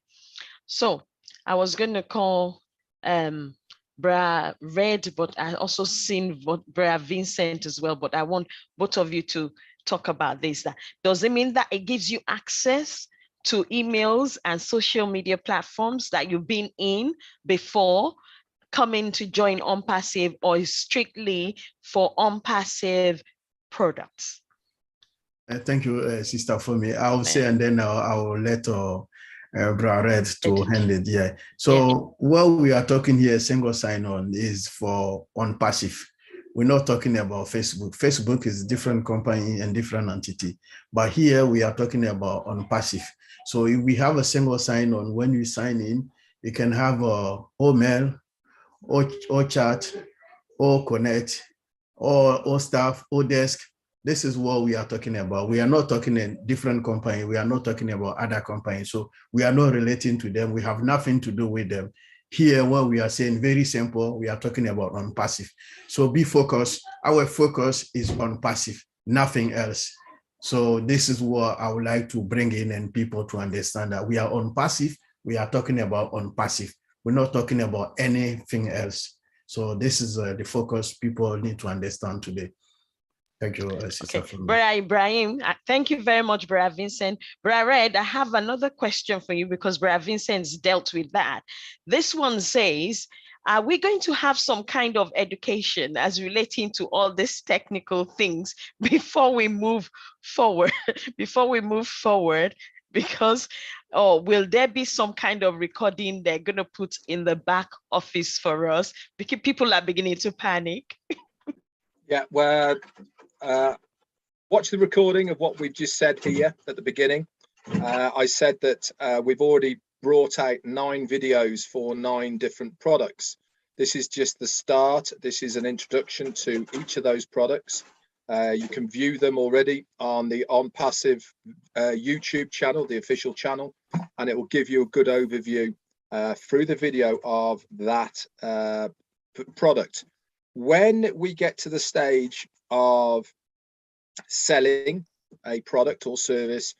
So I was going to call Bra Red, but I also seen Bra Vincent as well, but I want both of you to talk about this. Does it mean that it gives you access to emails and social media platforms that you've been in before coming to join OnPassive, or is strictly for OnPassive products? Thank you, Sister Fumi. I'll say, and then I'll let Bra Red to hand it. Yeah. So what we are talking here, single sign-on, is for OnPassive. We're not talking about Facebook. Facebook is a different company and different entity. But here we are talking about OnPassive. So if we have a single sign-on, when you sign in, you can have or mail, or chat, or connect, or staff, or desk. This is what we are talking about. We are not talking a different company. We are not talking about other companies. So we are not relating to them. We have nothing to do with them. Here, what we are saying, very simple, we are talking about OnPassive. So be focused. Our focus is OnPassive, nothing else. So this is what I would like to bring in, and people to understand that we are OnPassive. We are talking about OnPassive. We're not talking about anything else. So this is the focus people need to understand today. Thank you, Sister. Bra Ibrahim, thank you very much, Bra Vincent. Bra Red, I have another question for you, because Bra Vincent's dealt with that. This one says, are we going to have some kind of education as relating to all these technical things before we move forward? Because, will there be some kind of recording they're going to put in the back office for us? Because people are beginning to panic. Yeah, well, watch the recording of what we've just said here at the beginning. I said that we've already brought out 9 videos for 9 different products. This is just the start. This is an introduction to each of those products. You can view them already on the OnPassive YouTube channel, the official channel, and it will give you a good overview through the video of that product. When we get to the stage of selling a product or service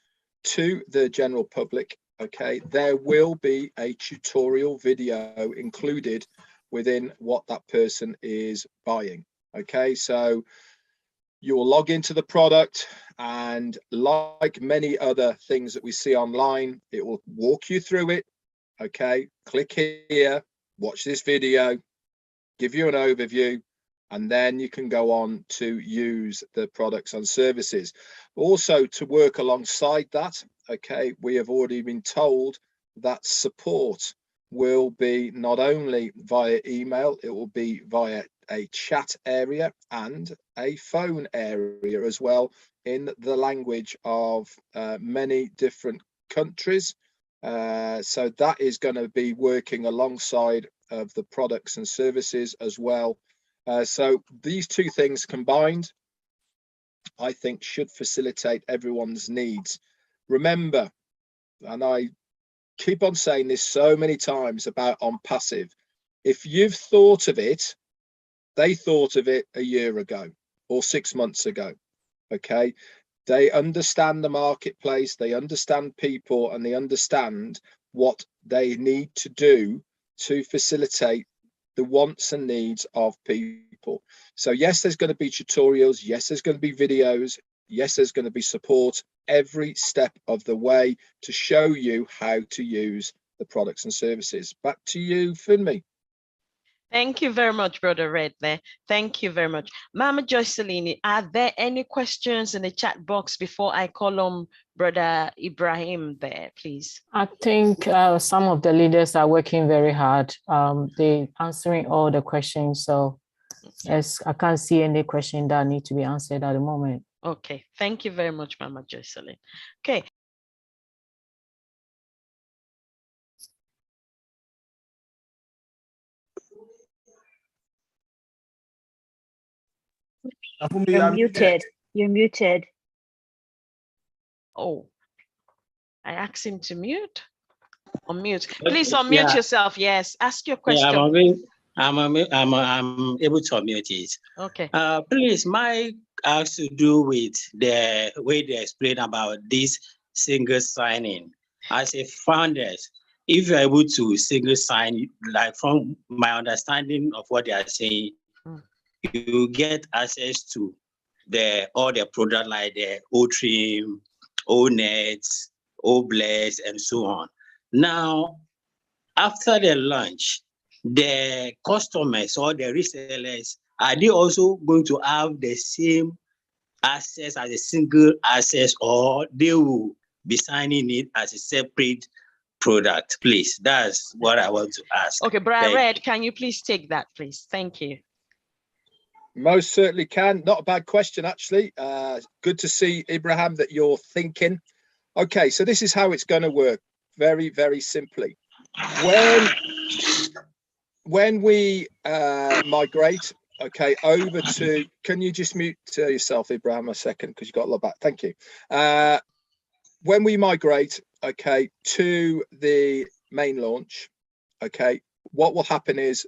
to the general public, okay, there will be a tutorial video included within what that person is buying. Okay, so you will log into the product, and like many other things that we see online, it will walk you through it. Okay, click here, watch this video, give you an overview, and then you can go on to use the products and services. Also, to work alongside that, okay, we have already been told that support will be not only via email, it will be via a chat area and a phone area as well, in the language of many different countries. So that is going to be working alongside of the products and services as well. So these two things combined, I think, should facilitate everyone's needs. Remember, and I keep on saying this so many times about OnPassive, if you've thought of it, they thought of it a year ago or 6 months ago. Okay, they understand the marketplace, they understand people, and they understand what they need to do to facilitate the wants and needs of people. So yes, there's going to be tutorials, yes, there's going to be videos, yes, there's going to be support every step of the way to show you how to use the products and services. Back to you, Funmi. Thank you very much, Brother Red there. Thank you very much. Mama Joycelyn, are there any questions in the chat box before I call on Brother Ibrahim there, please? I think some of the leaders are working very hard. They answering all the questions. So yes, I can't see any question that need to be answered at the moment. Okay, thank you very much, Mama Joycelyn. Okay. You're muted. You're muted. Oh, I asked him to mute. Unmute. Please unmute yourself. Yes, ask your question. Yeah, I'm able to unmute it. Okay. Please, my has to do with the way they explain about this single signing. As a founder, if you're able to single sign, like from my understanding of what they are saying, you get access to all the product like the O-Trim, O-Nets, O-Bless, and so on. Now, after the launch, the customers or the resellers, are they also going to have the same access as a single access, or they will be signing it as a separate product? Please, that's what I want to ask. Okay, Brother Red, can you please take that, please? Thank you. Most certainly can. Not a bad question, actually. Good to see, Ibrahim, that you're thinking. Okay, so this is how it's going to work. Very, very simply. When we migrate, okay, over to, can you just mute yourself, Ibrahim, a second, because you've got a lot back. Thank you. When we migrate, okay, to the main launch, okay, what will happen is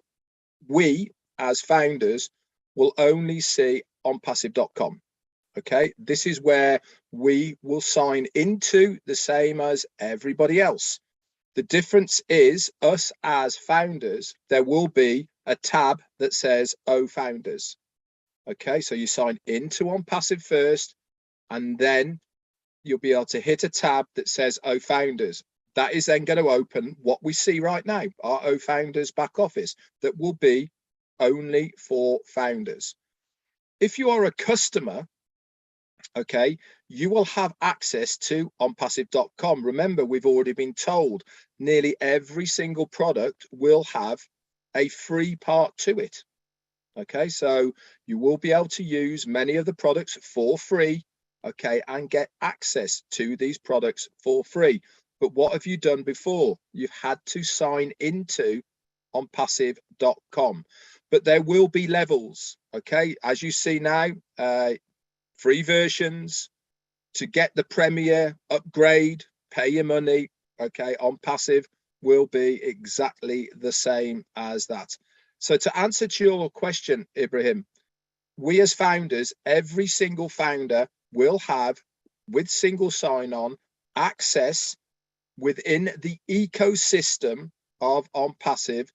we, as founders, will only see onpassive.com. Okay, this is where we will sign into the same as everybody else. The difference is us as founders, there will be a tab that says O Founders. Okay, so you sign into OnPassive first, and then you'll be able to hit a tab that says O Founders. That is then going to open what we see right now, our O Founders back office, that will be only for founders. If you are a customer, okay, you will have access to onpassive.com. Remember, we've already been told nearly every single product will have a free part to it. Okay, so you will be able to use many of the products for free, okay, and get access to these products for free. But what have you done before? You've had to sign into onpassive.com. But there will be levels, okay, as you see now, free versions. To get the Premier upgrade, pay your money, okay, OnPassive will be exactly the same as that. So to answer to your question, Ibrahim, we as founders, every single founder will have, with single sign-on, access within the ecosystem of OnPassive,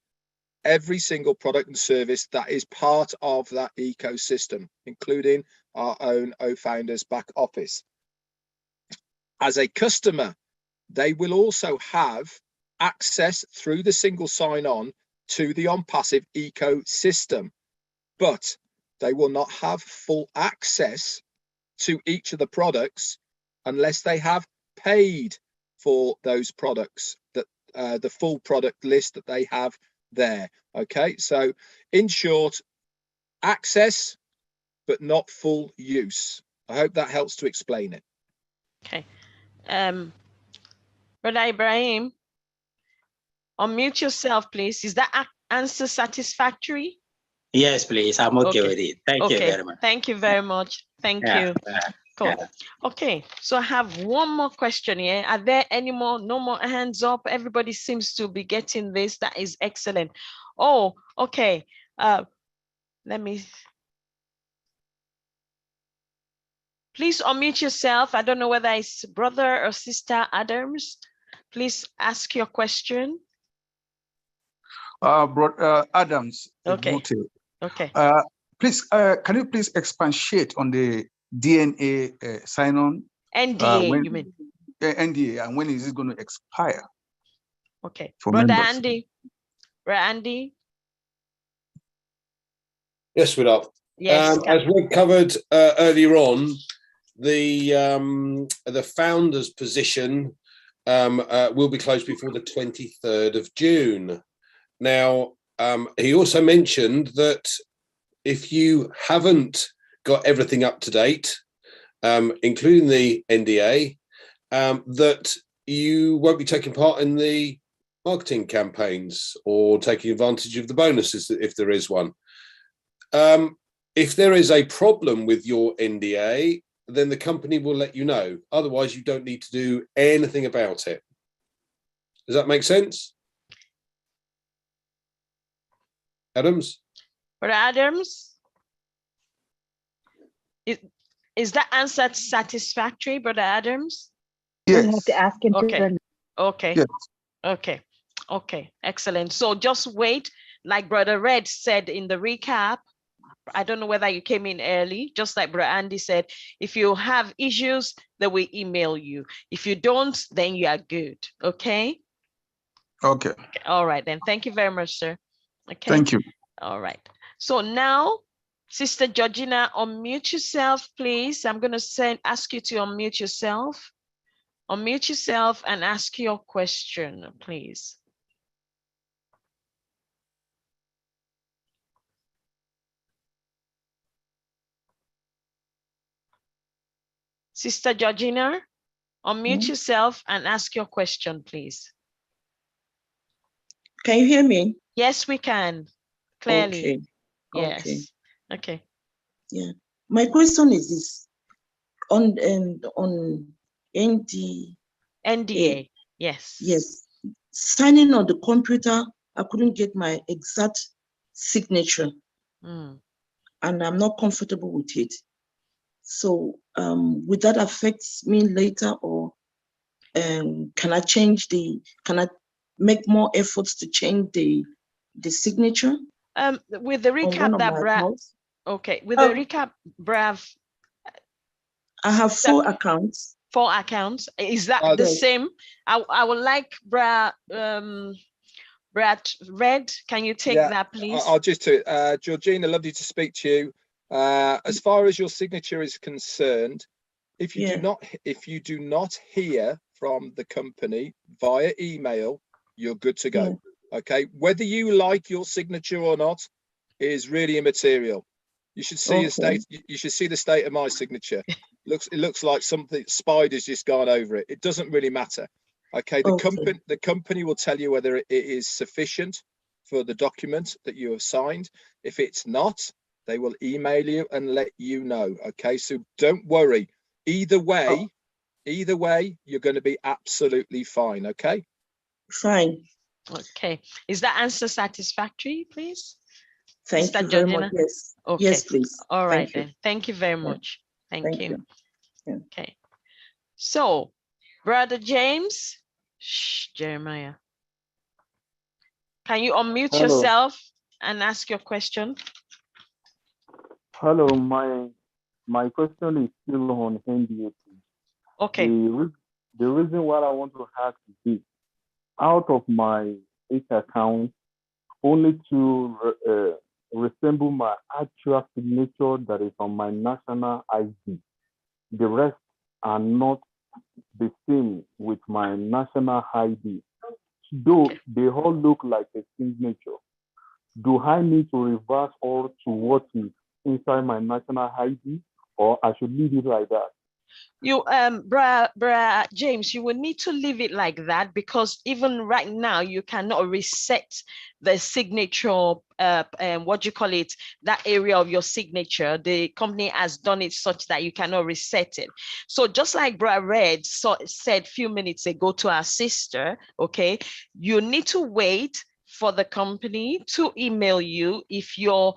every single product and service that is part of that ecosystem, including our own O-Founders back office. As a customer, they will also have access through the single sign-on to the OnPassive ecosystem, but they will not have full access to each of the products unless they have paid for those products that the full product list that they have there. Okay, so in short, access but not full use. I hope that helps to explain it. Okay. Brother Ibrahim, unmute yourself, please. Is that answer satisfactory? Yes, please. I'm okay, Okay. with it. Thank you very much. Thank you very much. Thank you. Cool. Okay, so I have one more question here. Are there any more? No more hands up. Everybody seems to be getting this. That is excellent. Oh, okay. Let me. Please unmute yourself. I don't know whether it's brother or sister Adams. Please ask your question. Adams. Okay. Okay. Please, can you please expatiate on the DNA sign-on? NDA, you mean? NDA, and when is it going to expire? Okay. Brother Andy. Brother Andy. Yes, we're up. Yes. As we covered earlier on, the founder's position will be closed before the 23rd of June. Now, he also mentioned that if you haven't got everything up to date, including the NDA, that you won't be taking part in the marketing campaigns or taking advantage of the bonuses if there is one. If there is a problem with your NDA, then the company will let you know. Otherwise, you don't need to do anything about it. Does that make sense? Adams? Brother Adams? Is that answer satisfactory, Brother Adams? Yes. You have to ask him. Okay. Okay. Yes. Okay. Okay. Excellent. So just wait, like Brother Red said in the recap. I don't know whether you came in early, just like Brother Andy said, if you have issues, then we email you. If you don't, then you are good. Okay? Okay. All right, then. Thank you very much, sir. Okay. Thank you. All right. So now, Sister Georgina, unmute yourself, please. I'm going to ask you to unmute yourself. Unmute yourself and ask your question, please. Sister Georgina, unmute yourself and ask your question, please. Can you hear me? Yes, we can. Clearly. Okay. Yes. Okay. Yeah. My question is this: on NDA. Yes. Yes. Signing on the computer, I couldn't get my exact signature, and I'm not comfortable with it. So would that affect me later, or can I make more efforts to change the signature? With the recap that with the recap, Brav. I have 4 accounts. 4 accounts. Is that the same? I would like Brad Red. Can you take that, please? I'll just do it. Georgina, lovely to speak to you. As far as your signature is concerned, if you do not hear from the company via email, you're good to go. Okay, whether you like your signature or not is really immaterial. You should see the state. You should see the state of my signature. It looks like something spider's just gone over it. It doesn't really matter. Okay, the company will tell you whether it is sufficient for the document that you have signed. If it's not, they will email you and let you know. Okay, so don't worry. Either way, you're going to be absolutely fine. Okay. Fine. Okay. Is that answer satisfactory, please? Thank you very much. Yes. Okay. Yes, please. All right then. Thank you very much. Thank you. Yeah. Okay. So, Brother James, Jeremiah, can you unmute yourself and ask your question? Hello, my question is still on NDA. Okay. The reason why I want to ask is this: out of my 8 accounts, only 2 resemble my actual signature that is on my national ID. The rest are not the same with my national ID. though they all look like a signature. Do I need to reverse all to what is inside my national ID, or I should leave it like that? You James, you will need to leave it like that, because even right now you cannot reset the signature, what you call it, that area of your signature. The company has done it such that you cannot reset it. So just like Bra Red said a few minutes ago to our sister, okay, you need to wait for the company to email you. If your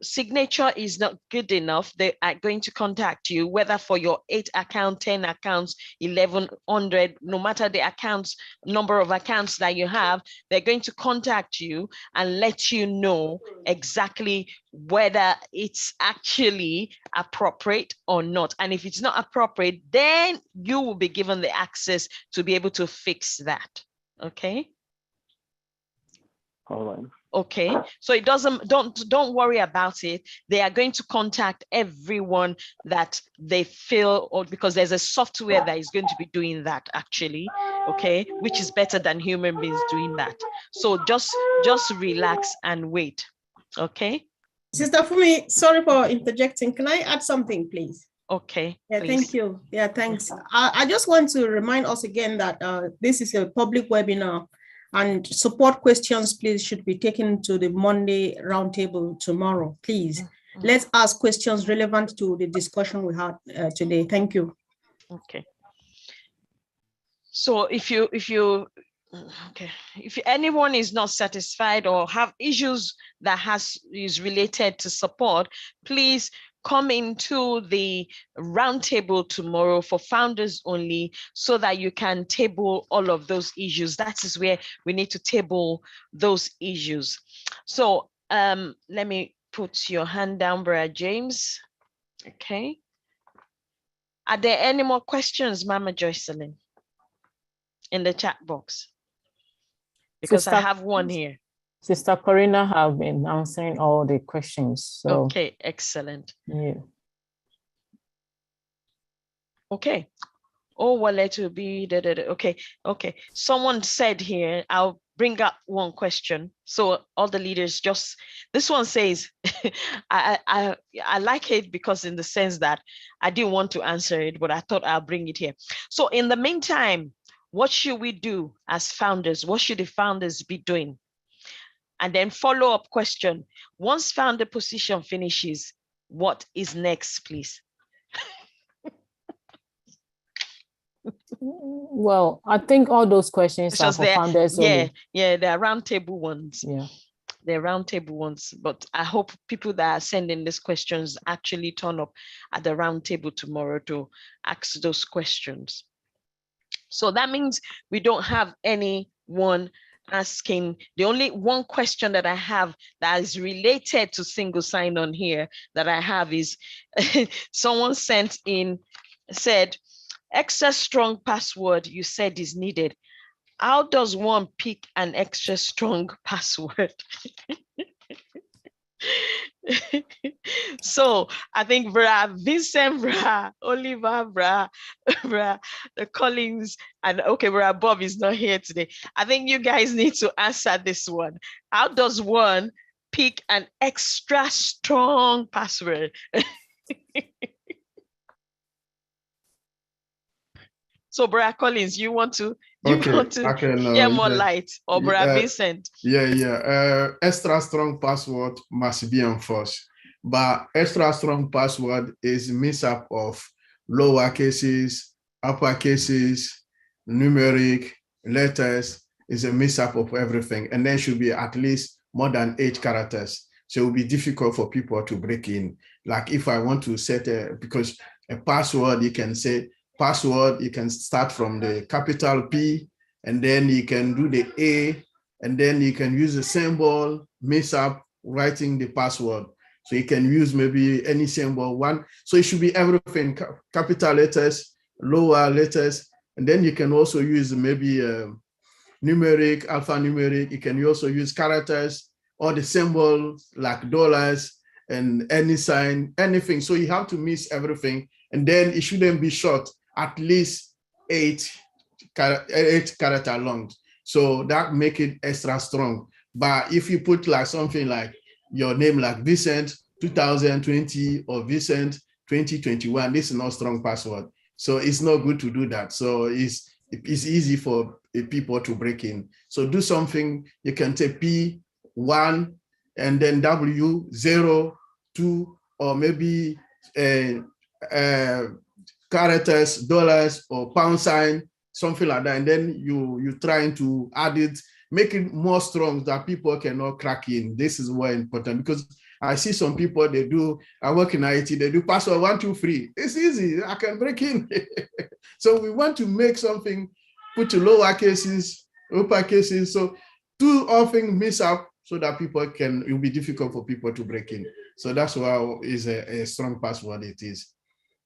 signature is not good enough, they are going to contact you, whether for your 8 accounts, 10 accounts, 1100, no matter the accounts, number of accounts that you have, they're going to contact you and let you know exactly whether it's actually appropriate or not. And if it's not appropriate, then you will be given the access to be able to fix that. Okay. All right. Okay, so it don't worry about it. They are going to contact everyone that they feel, or because there's a software that is going to be doing that actually, okay, which is better than human beings doing that. So just relax and wait. Okay. Sister Fumi, sorry for interjecting. Can I add something, please? Okay. Yeah, please. thank you. Yeah, thanks. I just want to remind us again that this is a public webinar, and support questions, please, should be taken to the Monday roundtable tomorrow. Please, let's ask questions relevant to the discussion we had today. Thank you. Okay. So if anyone is not satisfied or have issues that is related to support, please come into the roundtable tomorrow for founders only, so that you can table all of those issues. That is where we need to table those issues. So let me put your hand down, Brother James. Okay. Are there any more questions, Mama Joycelyn, in the chat box? Because I have one here. Sister Corina have been answering all the questions. So. Okay, excellent. Yeah. Okay. Oh, well, it will be okay. Okay. Someone said here, I'll bring up one question. So all the leaders this one says, I like it because in the sense that I didn't want to answer it, but I thought I'll bring it here. So in the meantime, what should we do as founders? What should the founders be doing? And then follow-up question. Once founder position finishes, what is next, please? Well, I think all those questions are for founders only. Yeah, they're roundtable ones. Yeah. They're roundtable ones, but I hope people that are sending these questions actually turn up at the roundtable tomorrow to ask those questions. So that means we don't have anyone asking. The only one question that I have that is related to single sign-on here that I have is someone sent in, said, extra strong password you said is needed. How does one pick an extra strong password? So I think Vincent, Oliver, the Collins, and okay, Bob is not here today. I think you guys need to answer this one. How does one pick an extra strong password? So, Brother Collins, you want to share more light, or Brother Vincent? Extra strong password must be enforced, but extra strong password is a mix-up of lower cases, upper cases, numeric, letters, is a mix-up of everything, and then should be at least more than 8 characters. So it will be difficult for people to break in. Like if I want to set because a password, you can say, password, you can start from the capital P, and then you can do the A, and then you can use a symbol, mix up writing the password. So you can use maybe any symbol one. So it should be everything, capital letters, lower letters, and then you can also use maybe numeric, alphanumeric. You can also use characters or the symbols like dollars and any sign, anything. So you have to mix everything, and then it shouldn't be short. At least 8 character long. So that make it extra strong. But if you put like something like your name like Vincent 2020 or Vincent 2021, this is not strong password. So it's not good to do that. So it's easy for people to break in. So do something, you can take P1 and then W02 or maybe characters, dollars or pound sign, something like that. And then you trying to add it, make it more strong that people cannot crack in. This is very important because I see some people, I work in IT, they do password 123. It's easy, I can break in. So we want to make something, put to lower cases, upper cases. So too often miss up so that it will be difficult for people to break in. So that's why is a strong password it is.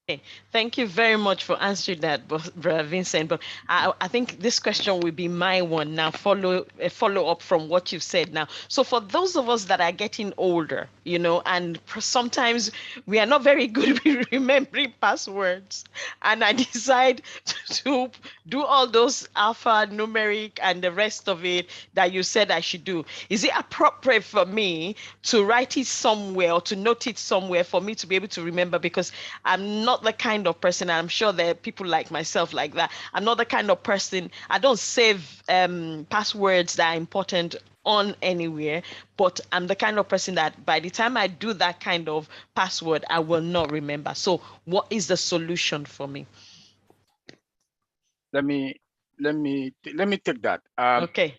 Okay, thank you very much for answering that, Brother Vincent. But I think this question will be my one now, follow up from what you've said now. So for those of us that are getting older, and sometimes we are not very good with remembering passwords, and I decide to do all those alphanumeric and the rest of it that you said I should do. Is it appropriate for me to write it somewhere or to note it somewhere for me to be able to remember? Because I'm not the kind of person, I'm sure there are people like myself like that. I'm not the kind of person, I don't save passwords that are important on anywhere, but I'm the kind of person that by the time I do that kind of password, I will not remember. So what is the solution for me? Let me take that. Okay.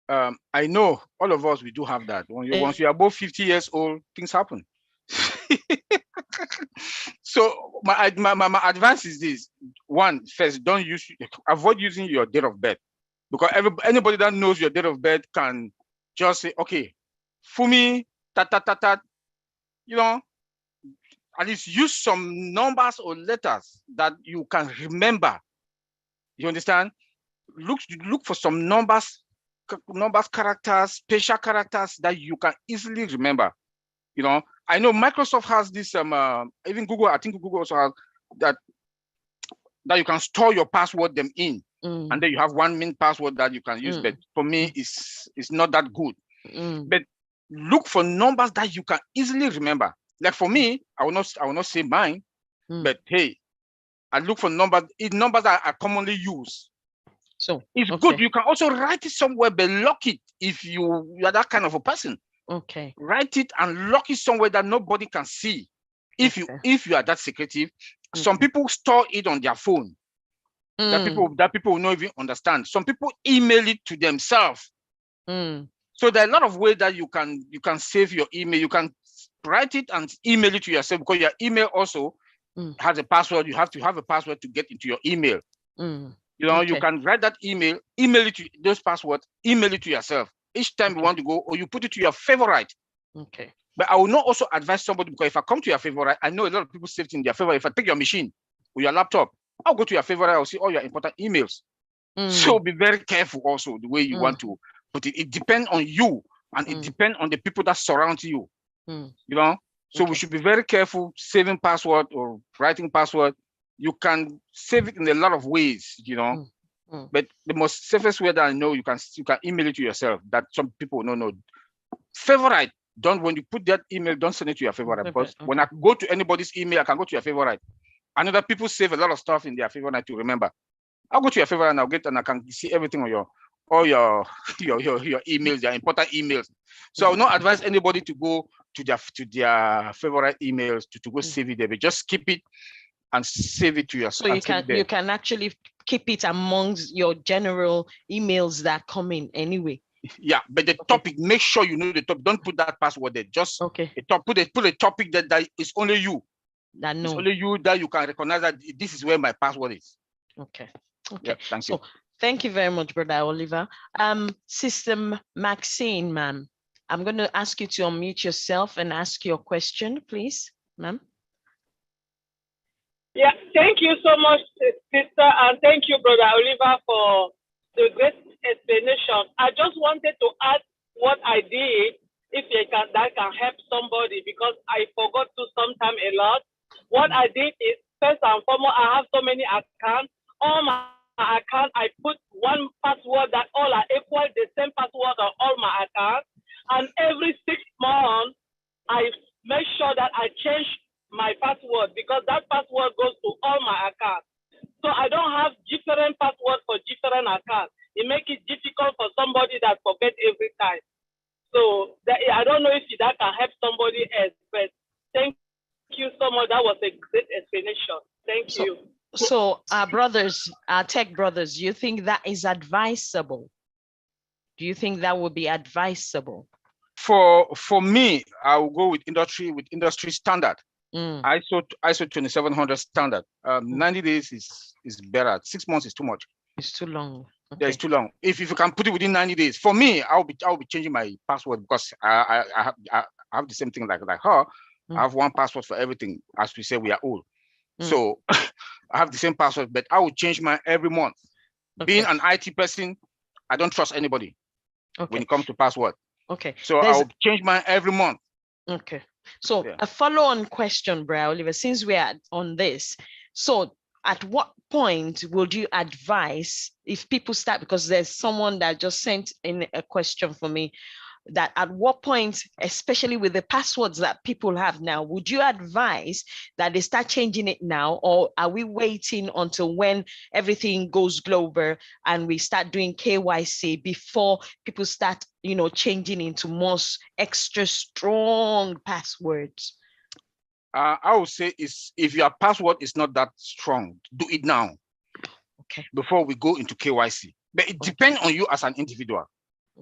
I know all of us, we do have that. Once you're above 50 years old, things happen. So my advice is this: one, first, avoid using your date of birth, because anybody that knows your date of birth can just say, okay, Fumi, at least use some numbers or letters that you can remember. You understand? Look for some numbers, characters, special characters that you can easily remember. I know Microsoft has this, even Google, I think Google also has that you can store your password them in, and then you have one main password that you can use. But for me, it's not that good. But look for numbers that you can easily remember. Like for me, I will not say mine, but hey, I look for numbers that are commonly used. So it's good. You can also write it somewhere, but lock it if you are that kind of a person. Okay. Write it and lock it somewhere that nobody can see. If you are that secretive, some people store it on their phone. That people will not even understand. Some people email it to themselves. So there are a lot of ways that you can save your email. You can write it and email it to yourself, because your email also has a password. You have to have a password to get into your email. You can write that email it to those passwords, email it to yourself. Each time you want to go, or you put it to your favorite. Okay. But I will not also advise somebody, because if I come to your favorite, I know a lot of people save it in their favorite. If I take your machine or your laptop, I'll go to your favorite, I'll see all your important emails. So be very careful also the way you want to put it. It depends on you, and it depends on the people that surround you. So we should be very careful saving password or writing password. You can save it in a lot of ways, but the most safest way that I know, you can email it to yourself. That some people don't know. Favorite, when you put that email, don't send it to your favorite, because when I go to anybody's email, I can go to your favorite. I know that people save a lot of stuff in their favorite to remember. I'll go to your favorite and I can see everything on all your emails, your important emails. So I will not advise anybody to go to their favorite emails to go save it there, but just keep it and save it to yourself. So you can actually keep it amongst your general emails that come in anyway. Yeah, but the topic, make sure you know the topic. Don't put that password there. Just put a topic that is only you. It's only you that you can recognize that this is where my password is. Okay. Yeah, thank you. Thank you very much, Brother Oliver. Sister Maxine, ma'am, I'm going to ask you to unmute yourself and ask your question, please, ma'am. Yeah, thank you so much, sister, and thank you, Brother Oliver, for the great explanation. I just wanted to ask what I did, if that can help somebody, because I forgot to sometimes a lot. What I did is, first and foremost, I have so many accounts. All my my account, I put one password that all are equal, the same password on all my accounts. And every 6 months, I make sure that I change my password because that password goes to all my accounts. So I don't have different passwords for different accounts. It makes it difficult for somebody that forget every time. So that, I don't know if that can help somebody else, but thank you so much. That was a great explanation. Thank you. So our brothers, our tech brothers, you think that is advisable? Do you think that would be advisable? For me, I will go with industry standard. ISO 2700 standard. 90 days is better. 6 months is too much. It's too long. Okay. Yeah, it's too long. If you can put it within 90 days, for me, I'll be changing my password because I have the same thing like her. I have one password for everything. As we say, we are old. So I have the same password, but I will change mine every month. Okay. Being an IT person, I don't trust anybody when it comes to password. Okay. So I'll change mine every month. Okay. So a follow-on question, Bra Oliver, since we are on this. So at what point would you advise if people start, because there's someone that just sent in a question for me, that at what point, especially with the passwords that people have now, would you advise that they start changing it now, or are we waiting until when everything goes global and we start doing KYC before people start, changing into more extra strong passwords? I would say if your password is not that strong, do it now. Okay. Before we go into KYC, but it depends on you as an individual.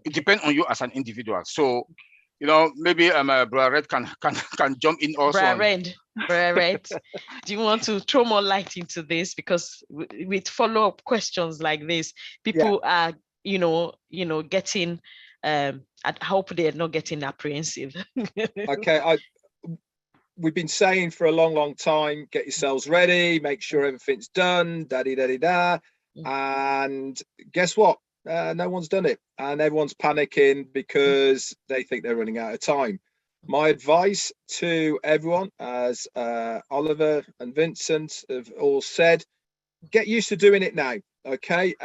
It depends on you as an individual. So, maybe Brother Red can jump in also. Brother Red, do you want to throw more light into this? Because with follow-up questions like this, people are, getting. I hope they're not getting apprehensive. Okay, we've been saying for a long time, get yourselves ready, make sure everything's done, da-di-da-di-da. And guess what? No one's done it, and everyone's panicking because they think they're running out of time. My advice to everyone, as Oliver and Vincent have all said, get used to doing it now. Okay,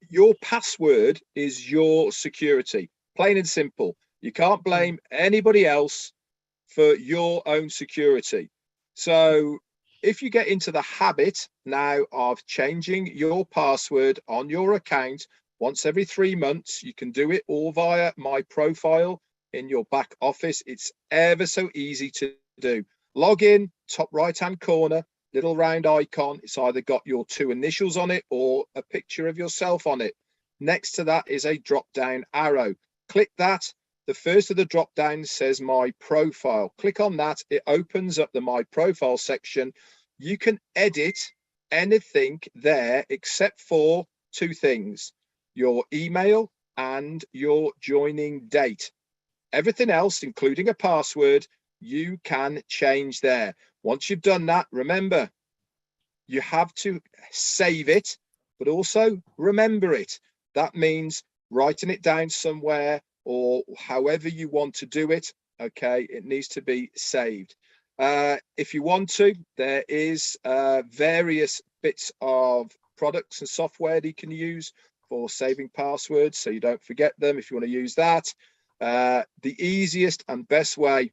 your password is your security, plain and simple. You can't blame anybody else for your own security. So if you get into the habit now of changing your password on your account once every 3 months, you can do it all via my profile in your back office. It's ever so easy to do. Log in, top right-hand corner, little round icon. It's either got your 2 initials on it or a picture of yourself on it. Next to that is a drop-down arrow. Click that. The first of the drop downs says my profile. Click on that. It opens up the my profile section. You can edit anything there except for 2 things, your email and your joining date. Everything else, including a password, you can change there. Once you've done that, remember, you have to save it, but also remember it. That means writing it down somewhere, or however you want to do it. Okay, it needs to be saved. If you want to, there is various bits of products and software that you can use for saving passwords so you don't forget them if you want to use that. The easiest and best way,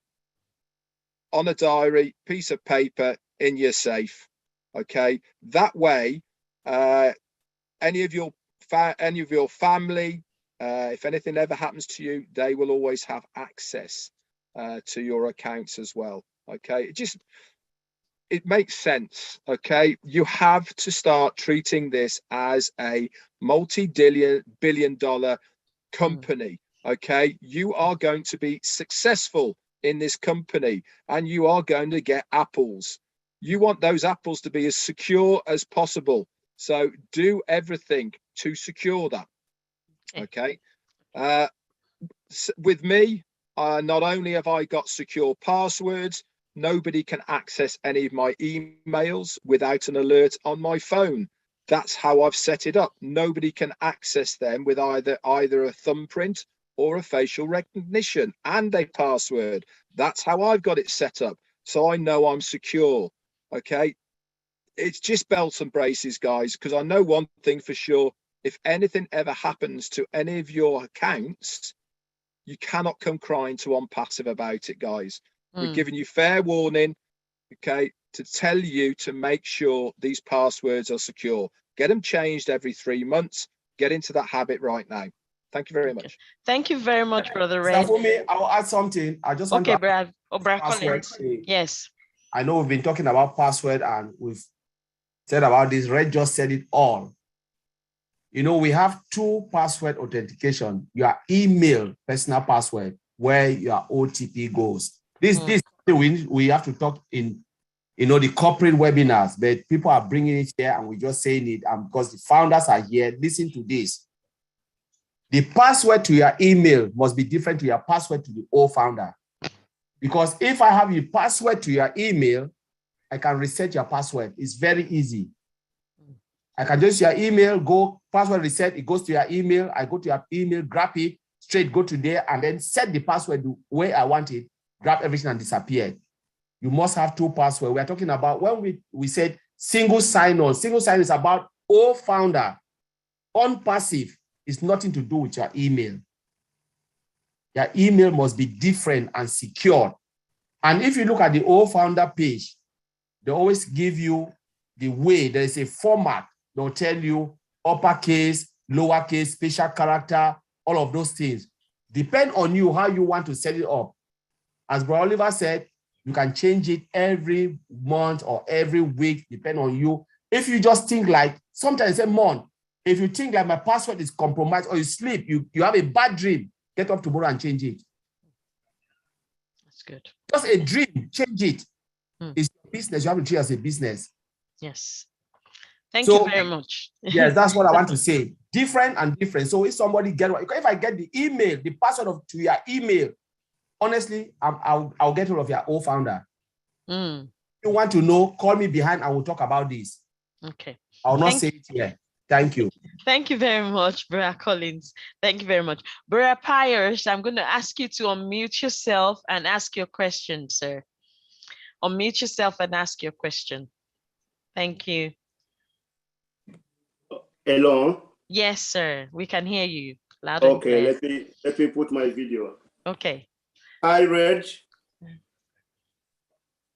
on a diary, piece of paper in your safe. Okay, that way any of your family, if anything ever happens to you, they will always have access to your accounts as well. Okay, it makes sense. Okay, you have to start treating this as a multi-billion-dollar company. Okay, you are going to be successful in this company and you are going to get apples. You want those apples to be as secure as possible. So do everything to secure that. Okay. With me, not only have I got secure passwords, nobody can access any of my emails without an alert on my phone. That's how I've set it up. Nobody can access them with either a thumbprint or a facial recognition and a password. That's how I've got it set up. So I know I'm secure. Okay. it's just belts and braces, guys, because I know one thing for sure. If anything ever happens to any of your accounts, you cannot come crying to OnPassive about it, guys. We're giving you fair warning, okay, to tell you to make sure these passwords are secure. Get them changed every 3 months. Get into that habit right now. Thank you very much. Thank you very much, Brother Red. For me, I'll add something. I just want okay, to Brad. Oh, Brad password. Collins. Yes. I know we've been talking about password and we've said about this. Red just said it all. You know, we have 2 password authentication. Your email personal password, where your OTP goes. This we have to talk in, you know, the corporate webinars, but people are bringing it here and we're just saying it, and because the founders are here, listen to this. The password to your email must be different to your password to the old founder. Because if I have your password to your email, I can reset your password. It's very easy. I can just your email, go password reset, it goes to your email. I go to your email, grab it, straight go to there, and then set the password the way I want it, grab everything and disappear. You must have 2 passwords. We are talking about when we said single sign-on. Single sign is about all founder. OnPassive is nothing to do with your email. Your email must be different and secure. And if you look at the old founder page, they always give you the way, there is a format. They'll tell you uppercase, lowercase, special character, all of those things. Depend on you how you want to set it up. As Bro Oliver said, you can change it every month or every week, depend on you. If you just think like, sometimes say month, if you think like my password is compromised or you sleep, you have a bad dream, get up tomorrow and change it. That's good. Just a dream, change it. It's your business. You have to treat it as a business. Yes. Thank you very much. Yes, that's what I want to say. Different and different. So if somebody if I get the email, the password to your email, honestly, I'll get hold of your old founder. If you want to know, call me behind and we'll talk about this. Okay. I'll not say it here. Thank you. Thank you very much, Bra Collins. Thank you very much. Bra Pyers, I'm going to ask you to unmute yourself and ask your question, sir. Unmute yourself and ask your question. Thank you. Hello? Yes, sir. We can hear you loud and clear. Okay, let me put my video. Okay. Hi, Reg.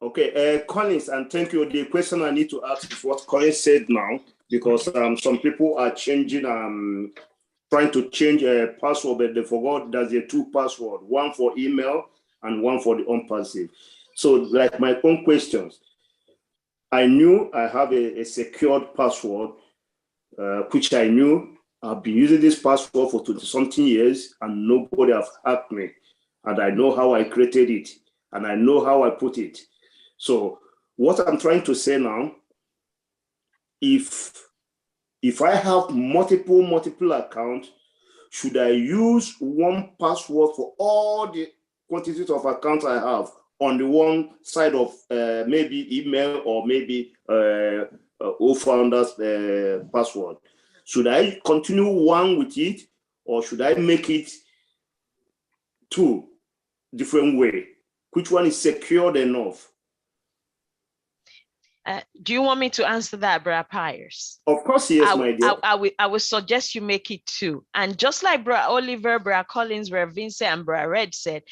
Okay, Collins, and thank you. The question I need to ask is what Collins said now, because some people are changing, trying to change a password, but they forgot there's a 2 password, one for email and one for the OnPassive. So, like my own questions, I knew I have a secured password, which I knew I've been using this password for 20-something years and nobody have hacked me. And I know how I created it and I know how I put it. So what I'm trying to say now, if I have multiple accounts, should I use one password for all the quantities of accounts I have on the one side of maybe email or maybe founder's password? Should I continue one with it or should I make it 2 different way? Which one is secured enough? Do you want me to answer that, Bra Pyers? Of course, yes, my dear. I would suggest you make it 2. And just like Bra Oliver, Bra Collins, Bra Vincent, and Bra Red said,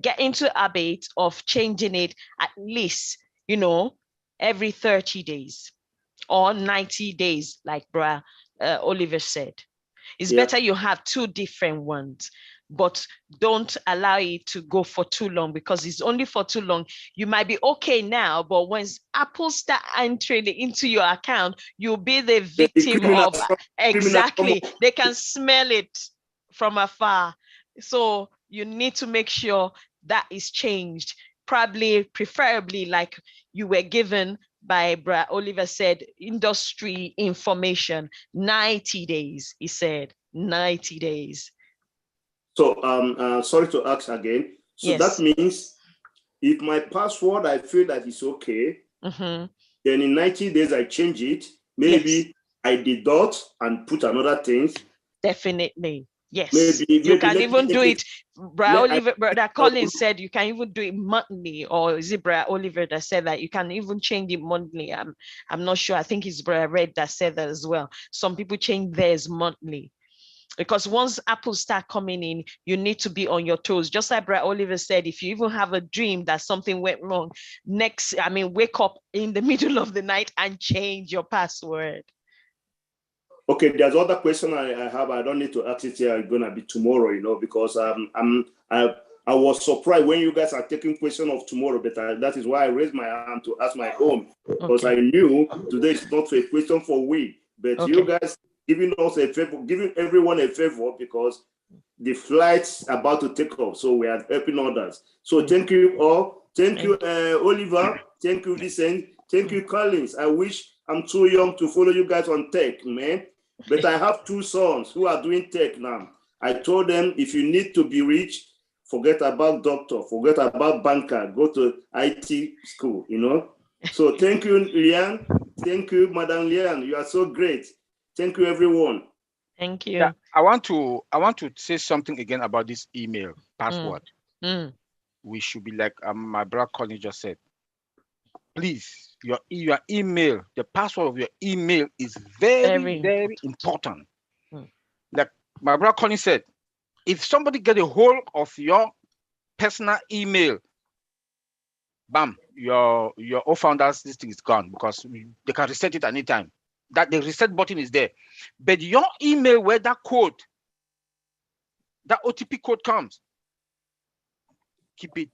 get into a habit of changing it at least, every 30 days or 90 days, like Bra Oliver said. It's better you have 2 different ones, but don't allow it to go for too long, because it's only for too long. You might be okay now, but once Apple start entering into your account, you'll be the victim of exactly. They can smell it from afar. So you need to make sure that is changed, preferably like you were given by Bra Oliver said, industry information, 90 days, he said, 90 days. So sorry to ask again. So that means if my password, I feel that it's okay, then in 90 days I change it, maybe I deduct and put another thing. Definitely. Yes, maybe you can let's even do make it. Brother Colin said you can even do it monthly, or is it Brother Oliver that said that you can even change it monthly? I'm not sure. I think it's Brother Red that said that as well. Some people change theirs monthly. Because once apples start coming in, you need to be on your toes. Just like Brother Oliver said, if you even have a dream that something went wrong, wake up in the middle of the night and change your password. Okay, there's other question I have. I don't need to ask it here. It's gonna be tomorrow, you know, because I was surprised when you guys are taking question of tomorrow, but that is why I raised my hand to ask my own, because I knew today is not a question for we, but you guys giving us a favor, giving everyone a favor, because the flight's about to take off, so we are helping others. So thank you all. Thank you, Oliver. Thank you, Vincent. Thank you, Collins. I wish I'm too young to follow you guys on tech, man. But I have 2 sons who are doing tech now. I told them, if you need to be rich, forget about doctor, forget about banker, go to IT school, you know? So thank you, Lian. Thank you, Madam Lian. You are so great. Thank you, everyone. Thank you. Yeah, I want to say something again about this email password. We should be like my brother Colin just said. Please, your email, the password of your email is very, very important. Like my brother Colin said, if somebody get a hold of your personal email, bam, your founders, this thing is gone, because they can reset it anytime. That the reset button is there. But your email where that code, that OTP code comes, keep it.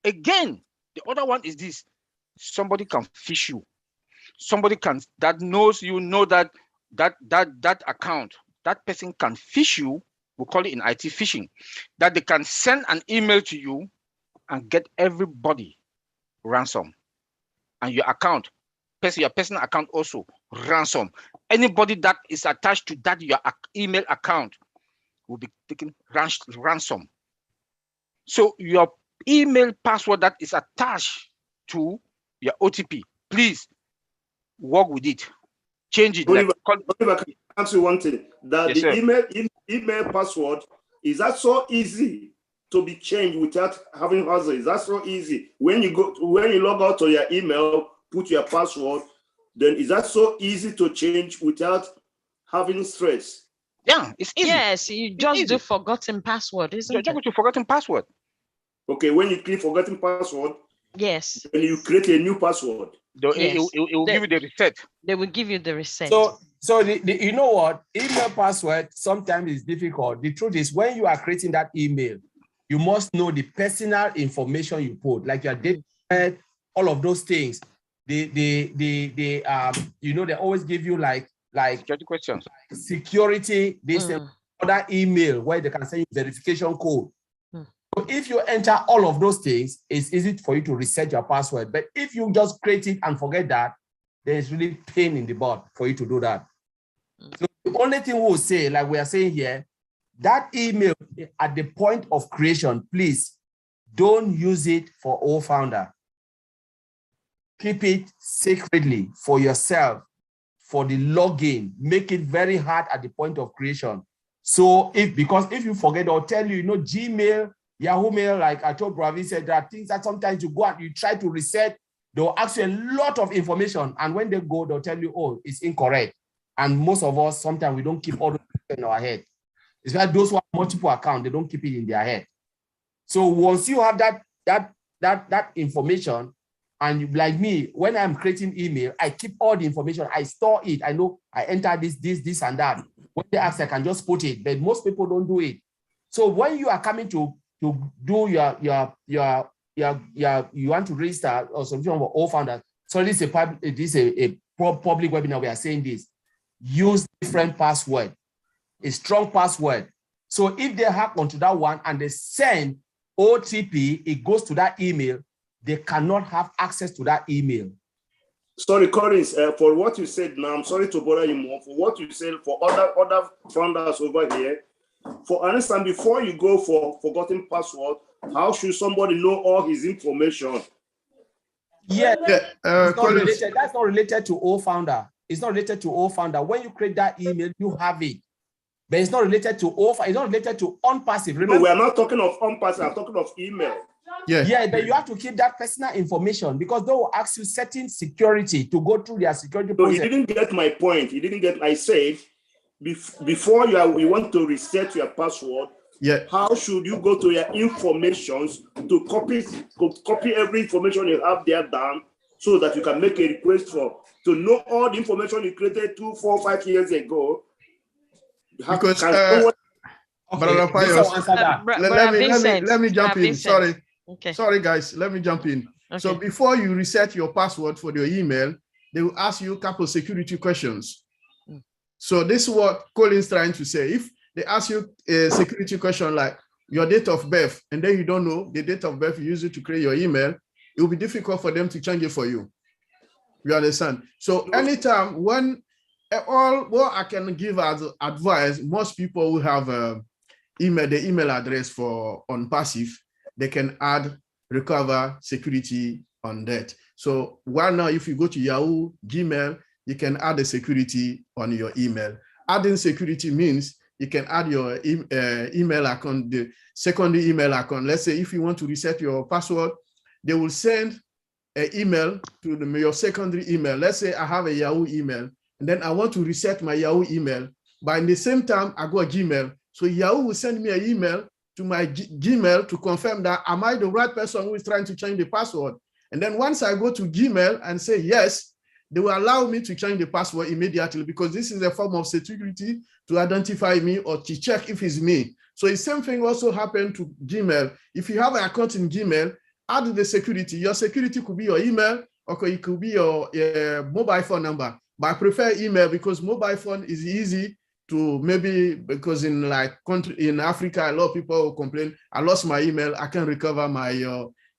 Again, the other one is this. Somebody can fish you. Somebody that knows you know that account, that person can fish you. We call it in IT phishing. That they can send an email to you and get everybody ransom. And your account, your personal account also ransom. Anybody that is attached to that your email account will be taken ransom. So your email password that is attached to your OTP, please work with it. Change it. Oliver, can I ask you one thing? That yes, the email password, is that so easy to be changed without having hassle? Is that so easy? When you log out to your email, put your password, then is that so easy to change without having stress? Yeah, it's easy. Yes, you just do forgotten password, isn't it? Just forgotten password. Okay, when you click forgotten password, yes, then you create a new password. It will give you the reset. They will give you the reset. So you know what? Email password sometimes is difficult. The truth is, when you are creating that email, you must know the personal information you put, like your date, all of those things. They always give you like security questions, security. They send other email where they can send you verification code. So if you enter all of those things, it's easy for you to reset your password. But if you just create it and forget that, there's really pain in the butt for you to do that. So the only thing we'll say, like we are saying here, that email at the point of creation, please don't use it for OFounder. Keep it secretly for yourself, for the login. Make it very hard at the point of creation. So because if you forget, I'll tell you, Gmail, Yahoo Mail, like I told Bravi said, there are things that sometimes you go out, you try to reset, they'll ask you a lot of information. And when they go, they'll tell you, oh, it's incorrect. And most of us, sometimes we don't keep all the in our head. It's like those who have multiple accounts, they don't keep it in their head. So once you have that information, and like me, when I'm creating email, I keep all the information, I store it. I know I enter this, and that. When they ask, I can just put it, but most people don't do it. So when you are coming to do you want to register or something for OFounder. So this is a public webinar. We are saying this. Use different password, a strong password. So if they hack onto that one and they send OTP, it goes to that email, they cannot have access to that email. Sorry, Collins, for what you said now, I'm sorry to bother you more. For what you said for other founders over here, for understand, before you go for forgotten password, how should somebody know all his information? Yeah, it's not related. That's not related to OFounder. It's not related to OFounder. When you create that email, you have it. but it's not related to OFA, it's not related to OnPassive. Remember, No, we are not talking of OnPassive, I'm talking of email. Yeah, but you have to keep that personal information because they will ask you certain security to go through their security So process. you didn't get my point. You didn't get, I said, before you want to reset your password, how should you go to your informations to copy every information you have there down so that you can make a request to know all the information you created 2, 4, 5 years ago? Because Brother Pius, let me jump in. Sorry. Okay. Sorry, guys. Let me jump in. Okay. So before you reset your password for your email, they will ask you a couple of security questions. So this is what Colin's trying to say. If they ask you a security question like your date of birth, and then you don't know the date of birth you use it to create your email, it will be difficult for them to change it for you. You understand? So anytime when what I can give as advice, most people who have the email address for OnPassive, they can add recover security on that. So right now, if you go to Yahoo, Gmail, you can add a security on your email. Adding security means you can add your email account, the secondary email account. Let's say if you want to reset your password, they will send an email to your secondary email. Let's say I have a Yahoo email, and then I want to reset my Yahoo email. But in the same time, I got Gmail. So Yahoo will send me an email to my Gmail to confirm that am I the right person who is trying to change the password? And then once I go to Gmail and say yes, they will allow me to change the password immediately because this is a form of security to identify me or to check if it's me. So the same thing also happened to Gmail. If you have an account in Gmail, add the security. Your security could be your email or it could be your mobile phone number. But I prefer email because mobile phone is easy to maybe because in like country in Africa, a lot of people will complain, I lost my email, I can't recover my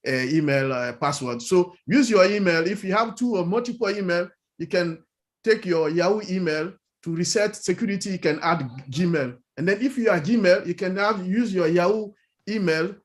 email password. So use your email. If you have 2 or multiple email, you can take your Yahoo email to reset security, you can add Gmail. And then if you are Gmail, you can use your Yahoo email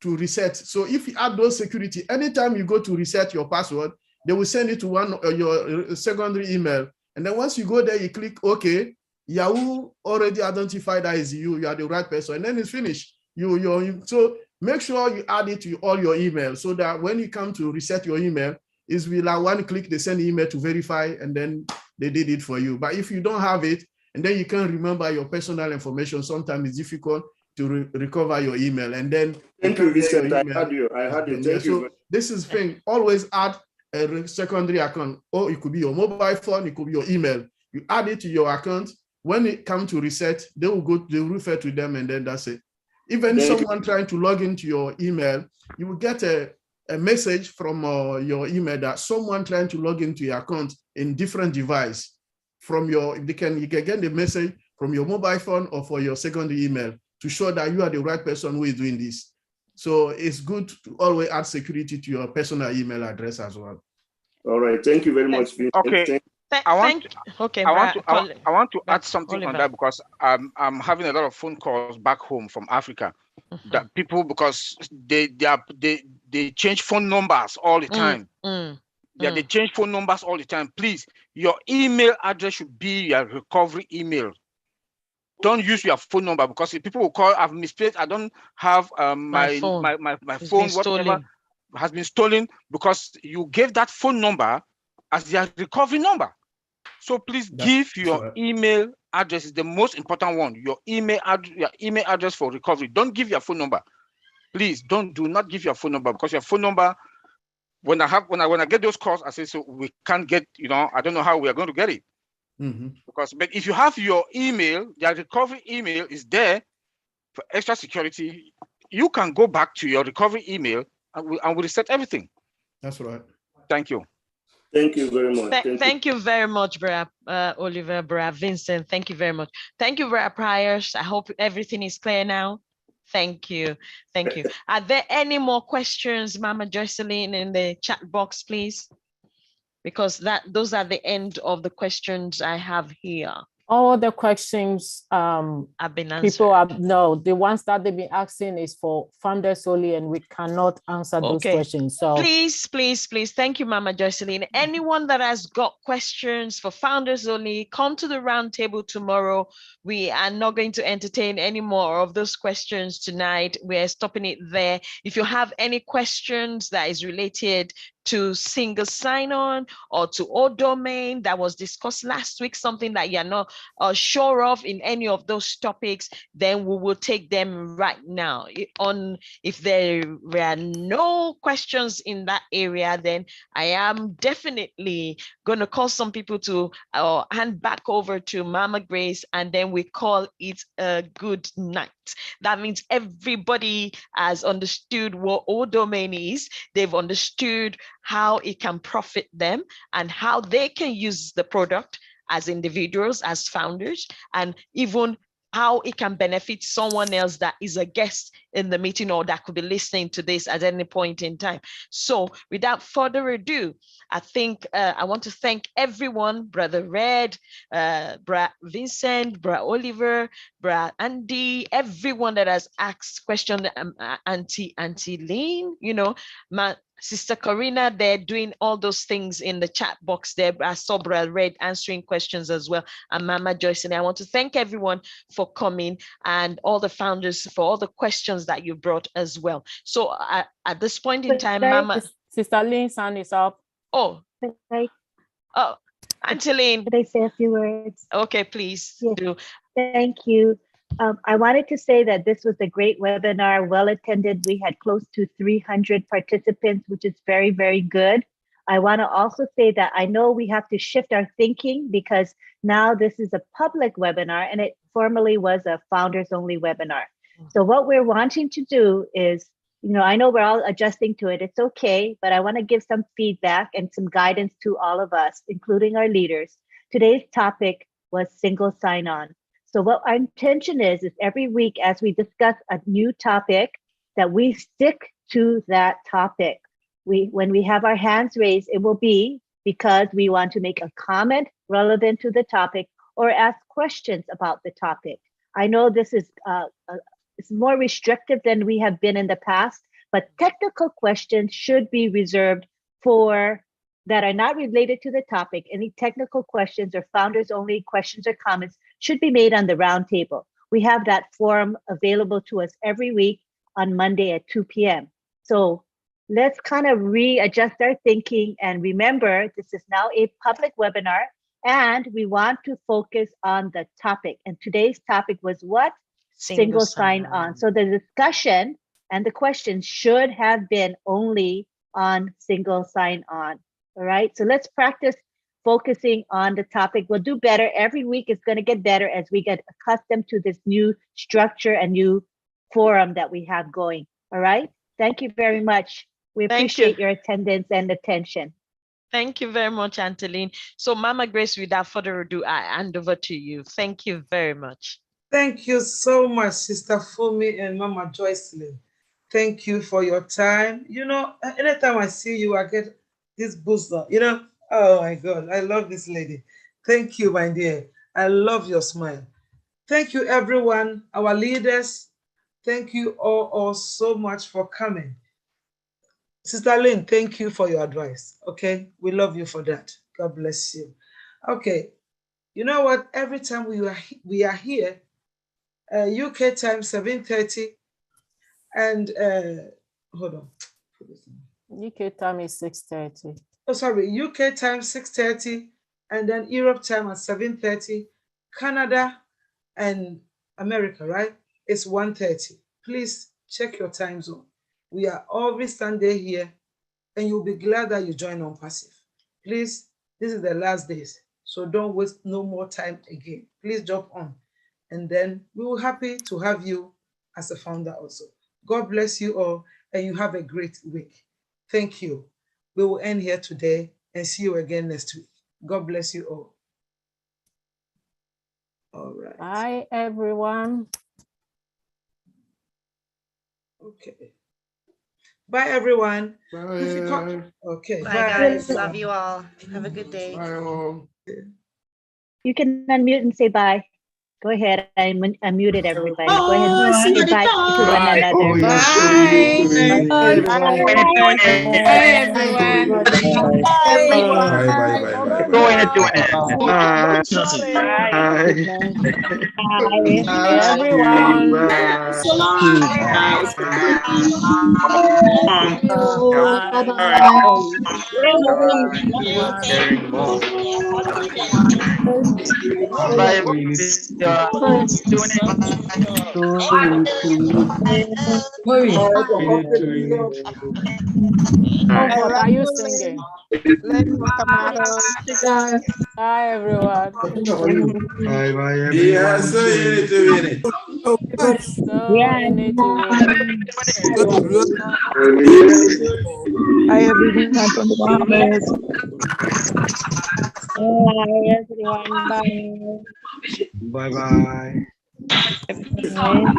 to reset. So if you add those security, anytime you go to reset your password, they will send it to one your secondary email. And then once you go there, you click OK. Yahoo already identified that is you are the right person, and then it's finished. So make sure you add it to all your emails so that when you come to reset your email, it's with like one click, they send email to verify, and then they did it for you. But if you don't have it, and then you can't remember your personal information, sometimes it's difficult to recover your email. And then thank you, Vincent. I had you. Thank you. So this is the thing. Always add a secondary account, or it could be your mobile phone, it could be your email. You add it to your account. When it comes to reset, they will refer to them, and then that's it. Even someone trying to log into your email, you will get a message from your email that someone trying to log into your account in different device from you can get the message from your mobile phone or for your secondary email to show that you are the right person who is doing this. So it's good to always add security to your personal email address as well. All right, thank you very much. Okay. I want to add something Oliver. on that because I'm having a lot of phone calls back home from Africa that people, because they change phone numbers all the time. They change phone numbers all the time. Please, your email address should be your recovery email. Don't use your phone number because people will call, I've misplaced, I don't have my phone, whatever has been stolen, because you gave that phone number as your recovery number. So please give your email address, is the most important one. Your email address for recovery. Don't give your phone number. Please do not give your phone number, because your phone number, when I get those calls, I say, so we can't get, I don't know how we are going to get it. But if you have your email, your recovery email is there for extra security, you can go back to your recovery email and we reset everything. That's right. Thank you. Thank you very much. Thank you very much, Bra Oliver, Bra Vincent. Thank you very much. Thank you, Bra Priors. I hope everything is clear now. Thank you. Thank you. Are there any more questions, Mama Jocelyn, in the chat box, please? Because those are the end of the questions I have here. All the questions have been answered. People have no, the ones that they've been asking is for founders only, and we cannot answer those questions. So please, thank you, Mama Jocelyn. Anyone that has got questions for founders only, come to the round table tomorrow. We are not going to entertain any more of those questions tonight. We're stopping it there. If you have any questions that is related to single sign-on or to all domain that was discussed last week, something that you're not sure of in any of those topics, then we will take them right now. If there were no questions in that area, then I am definitely going to call some people to hand back over to Mama Grace, and then we call it a good night. That means everybody has understood what all domain is. They've understood how it can profit them and how they can use the product as individuals, as founders, and even how it can benefit someone else that is a guest in the meeting or that could be listening to this at any point in time. So without further ado, I think I want to thank everyone, Brother Red, Brother Vincent, Brother Oliver, Brother Andy, everyone that has asked questions, Auntie Lean, Sister Corina, they're doing all those things in the chat box there. I saw Brother Red answering questions as well, and Mama Joyce. And I want to thank everyone for coming and all the founders for all the questions that you brought as well. So at this point in time, Mama. Sister Lynn's hand is up. Oh, Auntie Lynn. Could I say a few words? Okay, please do. Thank you. I wanted to say that this was a great webinar, well attended. We had close to 300 participants, which is very, very good. I want to also say that I know we have to shift our thinking because now this is a public webinar and it formerly was a founders only webinar. So what we're wanting to do is, I know we're all adjusting to it. It's okay, but I want to give some feedback and some guidance to all of us, including our leaders. Today's topic was single sign-on. So what our intention is every week as we discuss a new topic, that we stick to that topic. When we have our hands raised, it will be because we want to make a comment relevant to the topic or ask questions about the topic. I know this is it's more restrictive than we have been in the past, but technical questions should be reserved for that are not related to the topic. Any technical questions or founders only questions or comments should be made on the roundtable. We have that forum available to us every week on Monday at 2 p.m. So let's kind of readjust our thinking and remember this is now a public webinar and we want to focus on the topic. And today's topic was what? Single sign-on. So the discussion and the questions should have been only on single sign-on. All right, so let's practice focusing on the topic. We'll do better. Every week it's going to get better as we get accustomed to this new structure and new forum that we have going. All right, thank you very much. We appreciate your attendance and attention. Thank you very much, Anteline. So Mama Grace, without further ado, I hand over to you. Thank you very much. Thank you so much, Sister Fumi and Mama Joycelyn. Thank you for your time. Anytime I see you, I get this booster, oh my God, I love this lady. Thank you, my dear. I love your smile. Thank you, everyone, our leaders. Thank you all so much for coming. Sister Lynn, thank you for your advice. Okay, we love you for that. God bless you. Okay, you know what? Every time we are here, UK time 7:30, and hold on. UK time is 6:30. Oh, sorry, UK time 6:30, and then Europe time at 7:30. Canada and America, right? It's 1:30. Please check your time zone. We are every Sunday here, and you'll be glad that you join OnPassive. Please, this is the last days, so don't waste no more time again. Please jump on, and then we will be happy to have you as a founder also. God bless you all, and you have a great week. Thank you. We will end here today and see you again next week. God bless you all. All right. Bye, everyone. Okay. Bye, everyone. Bye. Okay. Bye, guys. Love you all. Have a good day. Bye all. You can unmute and say bye. Go ahead. I unmuted everybody. Go ahead and Bye. say bye to one Bye. another. Bye, everyone. Bye, bye, bye, bye, Bye, everyone. So long. Comfort, are you singing? Bye, everyone. bye, bye, Yeah, so you need to win it. So you need to win it. Hi everyone from the Bahamas. Bye everyone. Bye. bye, bye. Bye.